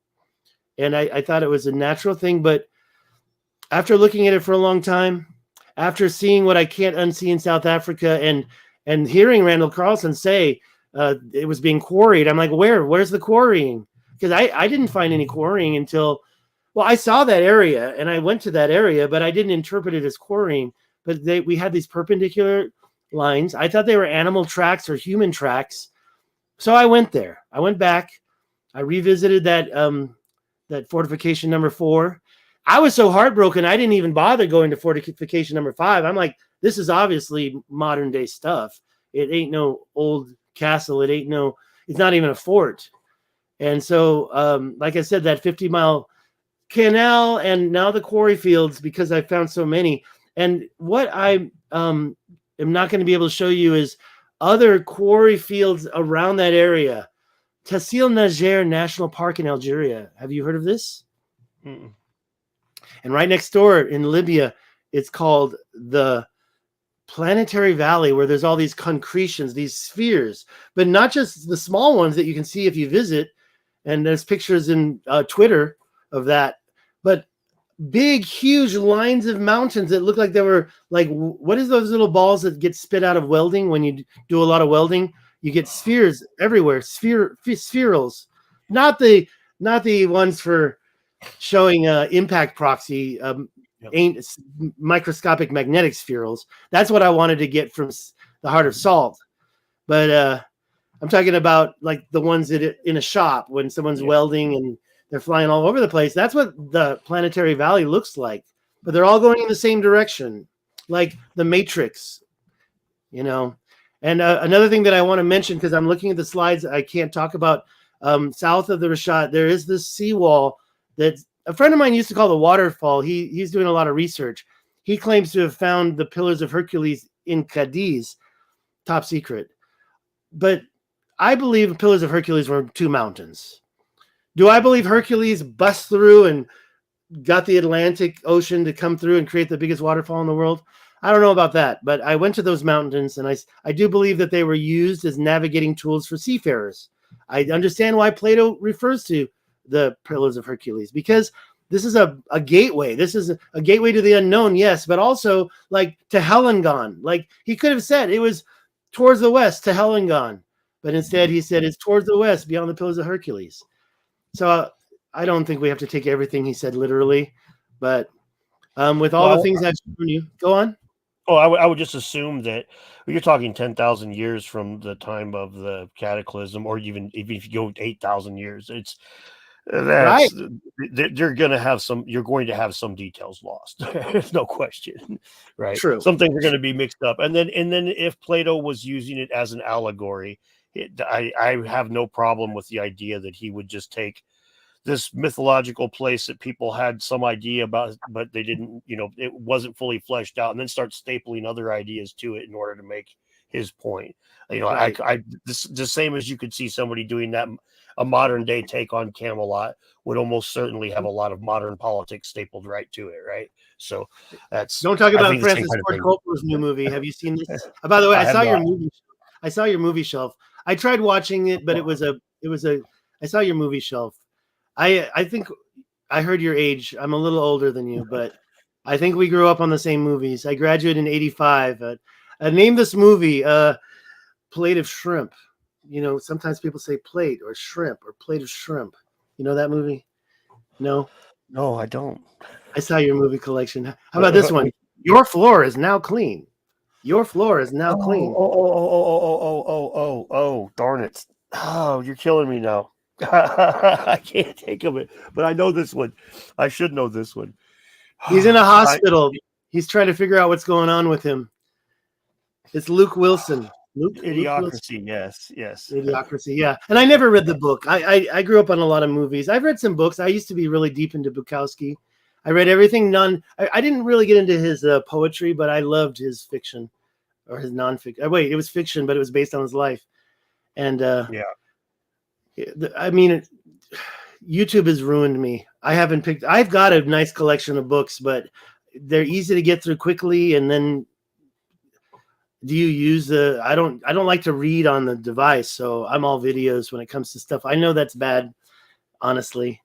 And I thought it was a natural thing, but after looking at it for a long time, after seeing what I can't unsee in South Africa and hearing Randall Carlson say it was being quarried, I'm like, where's the quarrying? Because I didn't find any quarrying until, well, I saw that area and I went to that area, but I didn't interpret it as quarrying. But we had these perpendicular lines. I thought they were animal tracks or human tracks. So I went there. I went back. I revisited that fortification number 4. I was so heartbroken, I didn't even bother going to fortification number 5. I'm like, this is obviously modern day stuff. It ain't no old castle. It's not even a fort. And so, like I said, that 50-mile canal and now the quarry fields, because I found so many. And what I am not going to be able to show you is other quarry fields around that area. Tassil Najer National Park in Algeria. Have you heard of this? Mm-mm. And right next door in Libya, it's called the Planetary Valley, where there's all these concretions, these spheres, but not just the small ones that you can see if you visit. And there's pictures in Twitter of that, but big, huge lines of mountains that look like they were like, what is those little balls that get spit out of welding when you do a lot of welding? You get spheres everywhere, spherals, not the ones for showing impact proxy, ain't microscopic magnetic spherals. That's what I wanted to get from the Heart of Salt. But I'm talking about like the ones that in a shop when someone's welding and they're flying all over the place. That's what the Planetary Valley looks like. But they're all going in the same direction, like the Matrix, you know. And another thing that I want to mention, because I'm looking at the slides, I can't talk about south of the Rishat, there is this seawall that a friend of mine used to call the waterfall. He's doing a lot of research. He claims to have found the Pillars of Hercules in Cadiz, top secret. But I believe the Pillars of Hercules were 2 mountains. Do I believe Hercules bust through and got the Atlantic Ocean to come through and create the biggest waterfall in the world? I don't know about that, but I went to those mountains, and I do believe that they were used as navigating tools for seafarers. I understand why Plato refers to the Pillars of Hercules, because this is a gateway. This is a gateway to the unknown, yes, but also like to Helengon. Like he could have said it was towards the west to Helengon, but instead he said it's towards the west beyond the Pillars of Hercules. So I don't think we have to take everything he said literally, but with all the things I've shown you, go on. Oh, I would just assume that you're talking 10,000 years from the time of the Cataclysm, or even if you go 8,000 years, Right. You're going to have some details lost. There's no question, right? True. Some things are going to be mixed up, and then if Plato was using it as an allegory, I have no problem with the idea that he would just take this mythological place that people had some idea about, but they didn't, it wasn't fully fleshed out, and then start stapling other ideas to it in order to make his point. Right. This the same as you could see somebody doing that. A modern day take on Camelot would almost certainly have a lot of modern politics stapled right to it, right? So don't talk about Francis Ford Coppola's new movie. Have you seen this? By the way, I saw your movie. I saw your movie shelf. I tried watching it, but it was I saw your movie shelf. I think I heard your age. I'm a little older than you, but I think we grew up on the same movies. I graduated in '85. Name this movie, Plate of Shrimp. Sometimes people say plate or shrimp or plate of shrimp. You know that movie? No? No, I don't. I saw your movie collection. How about this one? Your floor is now clean. Your floor is now clean. Oh, darn it. Oh, you're killing me now. I can't think of it, but I know this one. I should know this one. He's in a hospital. He's trying to figure out what's going on with him. It's Luke Wilson. Idiocracy, yes. Idiocracy, yeah. And I never read the book. I grew up on a lot of movies. I've read some books. I used to be really deep into Bukowski. I read everything. I didn't really get into his poetry, but I loved his fiction or his nonfiction. Wait, it was fiction, but it was based on his life. And I mean, YouTube has ruined me. I've got a nice collection of books, but they're easy to get through quickly. And then do you use I don't like to read on the device. So I'm all videos when it comes to stuff. I know that's bad, honestly.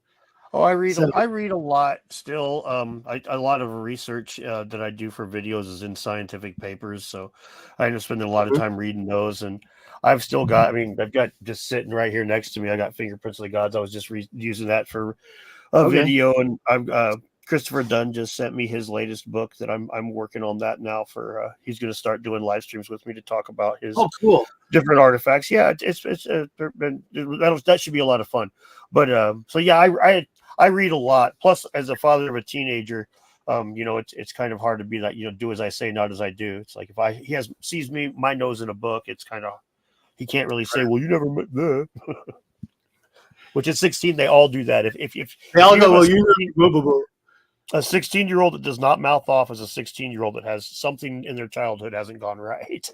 Oh, So I read a lot still. A lot of research that I do for videos is in scientific papers, so I end up spending a lot of mhm. time reading those. And I've still got, I mean, I've got just sitting right here next to me. I got Fingerprints of the Gods. I was just using that for a Okay. video, and I'm Christopher Dunn just sent me his latest book that I'm working on that now for. He's going to start doing live streams with me to talk about his Oh, cool. different artifacts. Yeah, that should be a lot of fun. But so yeah, I read a lot. Plus, as a father of a teenager, you know, it's kind of hard to be that, you know, do as I say, not as I do. It's like if sees me my nose in a book, it's kind of, he can't really say, well, you never met that. Which at 16 they all do that. They If all you have go, well, you know, a 16-year-old that does not mouth off as a 16-year-old that has something in their childhood hasn't gone right.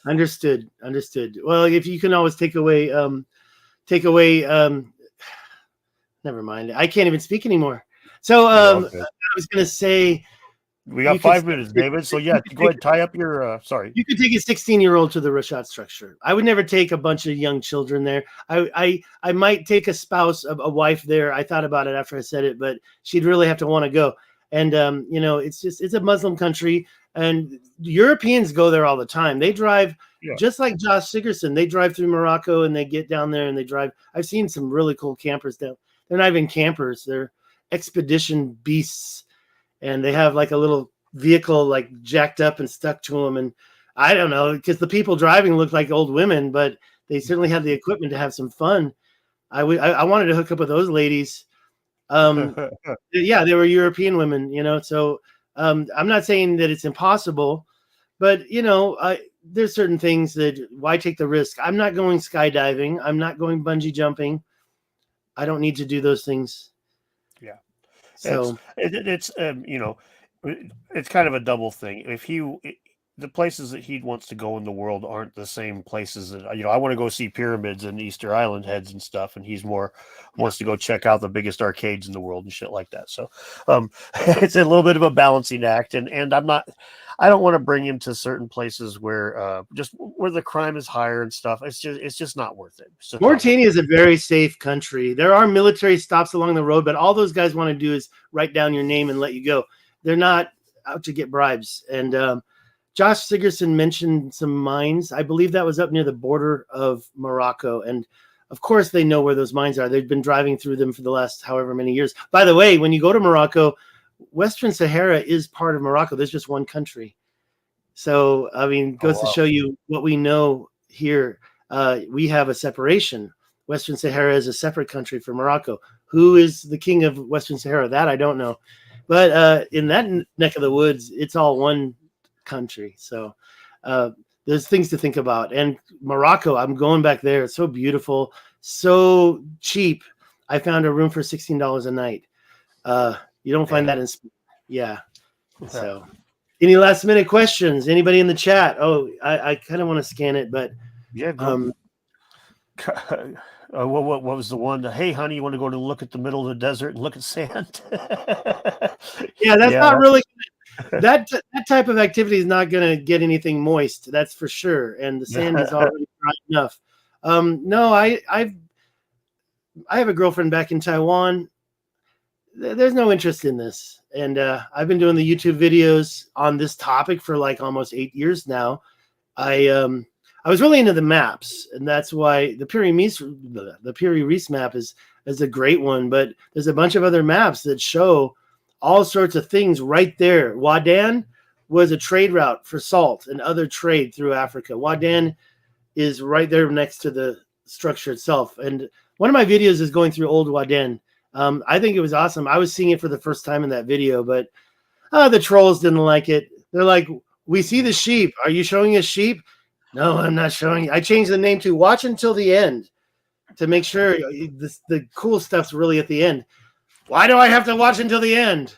understood. Well, if you can always take away, never mind. I can't even speak anymore. So You're all I good. was going to say, We you got could 5 minutes, David. So yeah, go ahead, tie up your. Sorry. you could take a 16-year-old to the rishat structure. I would never take a bunch of young children there. I might take a spouse, a wife there. I thought about it after I said it, but she'd really have to want to go. And you know, it's a Muslim country, and Europeans go there all the time. They drive Yeah. just like Josh Sigerson. They drive through Morocco and they get down there and they drive. I've seen some really cool campers down. They're not even campers. They're expedition beasts, and they have like a little vehicle like jacked up and stuck to them. And I don't know, because the people driving look like old women, but they certainly have the equipment to have some fun. I wanted to hook up with those ladies. Yeah, they were European women, you know. So I'm not saying that it's impossible, but you know, there's certain things that why take the risk. I'm not going skydiving. I'm not going bungee jumping. I don't need to do those things. Yeah. It's So it's you know, it's kind of a double thing. The places that he wants to go in the world aren't the same places that, you know, I want to go see pyramids and Easter Island heads and stuff, and he's more wants to go check out the biggest arcades in the world and shit like that. So it's a little bit of a balancing act, and I don't want to bring him to certain places where just where the crime is higher and stuff. It's just not worth it. Mauritania is a very safe country. There are military stops along the road, but all those guys want to do is write down your name and let you go. They're not out to get bribes. And Josh Sigerson mentioned some mines. I believe that was up near the border of Morocco. And of course, they know where those mines are. They've been driving through them for the last however many years. By the way, when you go to Morocco, Western Sahara is part of Morocco. There's just one country. So, I mean, goes to show you what we know here. We have a separation. Western Sahara is a separate country from Morocco. Who is the king of Western Sahara? That I don't know. But in that neck of the woods, it's all one country. So there's things to think about. And Morocco, I'm going back there. It's so beautiful, so cheap. I found a room for $16 a night. You don't find that in Spain. Yeah. So any last minute questions? Anybody in the chat? Oh, I kind of want to scan it, but yeah. What was the one? Hey, honey, you want to go to look at the middle of the desert and look at sand? Yeah, that's not really that type of activity is not going to get anything moist. That's for sure, and the sand is already dry enough. No, I have a girlfriend back in Taiwan. There's no interest in this, and I've been doing the YouTube videos on this topic for like almost 8 years now. I was really into the maps, and that's why the Piri Reis map is a great one. But there's a bunch of other maps that show all sorts of things right there. Wadan was a trade route for salt and other trade through Africa. Wadan is right there next to the structure itself. And one of my videos is going through old Wadan. I think it was awesome. I was seeing it for the first time in that video, but the trolls didn't like it. They're like, we see the sheep. Are you showing us sheep? No, I'm not showing you. I changed the name to Watch Until the End to make sure the cool stuff's really at the end. Why do I have to watch until the end?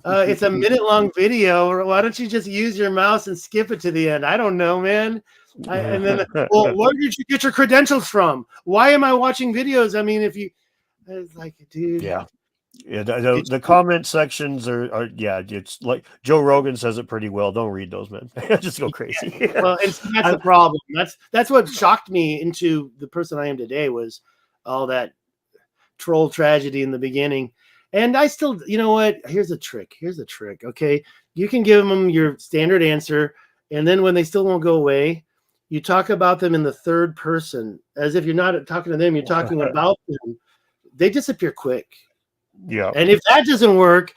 It's a minute-long video. Or why don't you just use your mouse and skip it to the end? I don't know, man. And then, well, where did you get your credentials from? Why am I watching videos? I mean, it's like, dude. Yeah. Yeah, the comment sections are it's like Joe Rogan says it pretty well. Don't read those, man. Just go crazy. Yeah. Well, and that's the problem. That's what shocked me into the person I am today was all that troll tragedy in the beginning. And I still, you know what? Here's a trick. Okay. You can give them your standard answer. And then when they still won't go away, you talk about them in the third person as if you're not talking to them, you're talking about them. They disappear quick. Yeah. And if that doesn't work,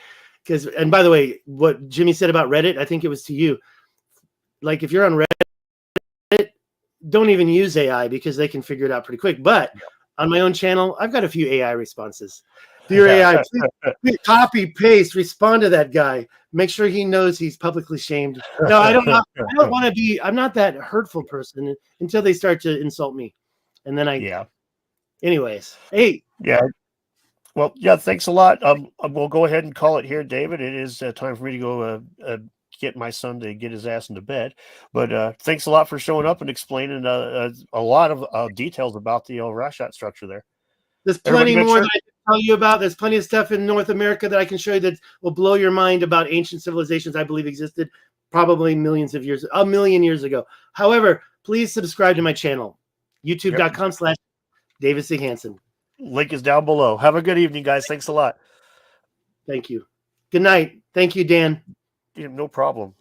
and by the way, what Jimmy said about Reddit, I think it was to you. Like if you're on Reddit, don't even use AI because they can figure it out pretty quick. But on my own channel, I've got a few AI responses. Dear AI, please copy, paste, respond to that guy. Make sure he knows he's publicly shamed. No, I don't want to be. I'm not that hurtful person until they start to insult me, and then Anyways, hey. Yeah. Well, yeah. Thanks a lot. We'll go ahead and call it here, David. It is time for me to go get my son to get his ass into bed. But thanks a lot for showing up and explaining a lot of details about the rishat structure there. There's plenty more that I can tell you about. There's plenty of stuff in North America that I can show you that will blow your mind about ancient civilizations I believe existed probably a million years ago. However, please subscribe to my channel, youtube.com/David Stig Hansen. Link is down below. Have a good evening, guys. Thanks a lot. Thank you. Good night. Thank you, Dan. No problem.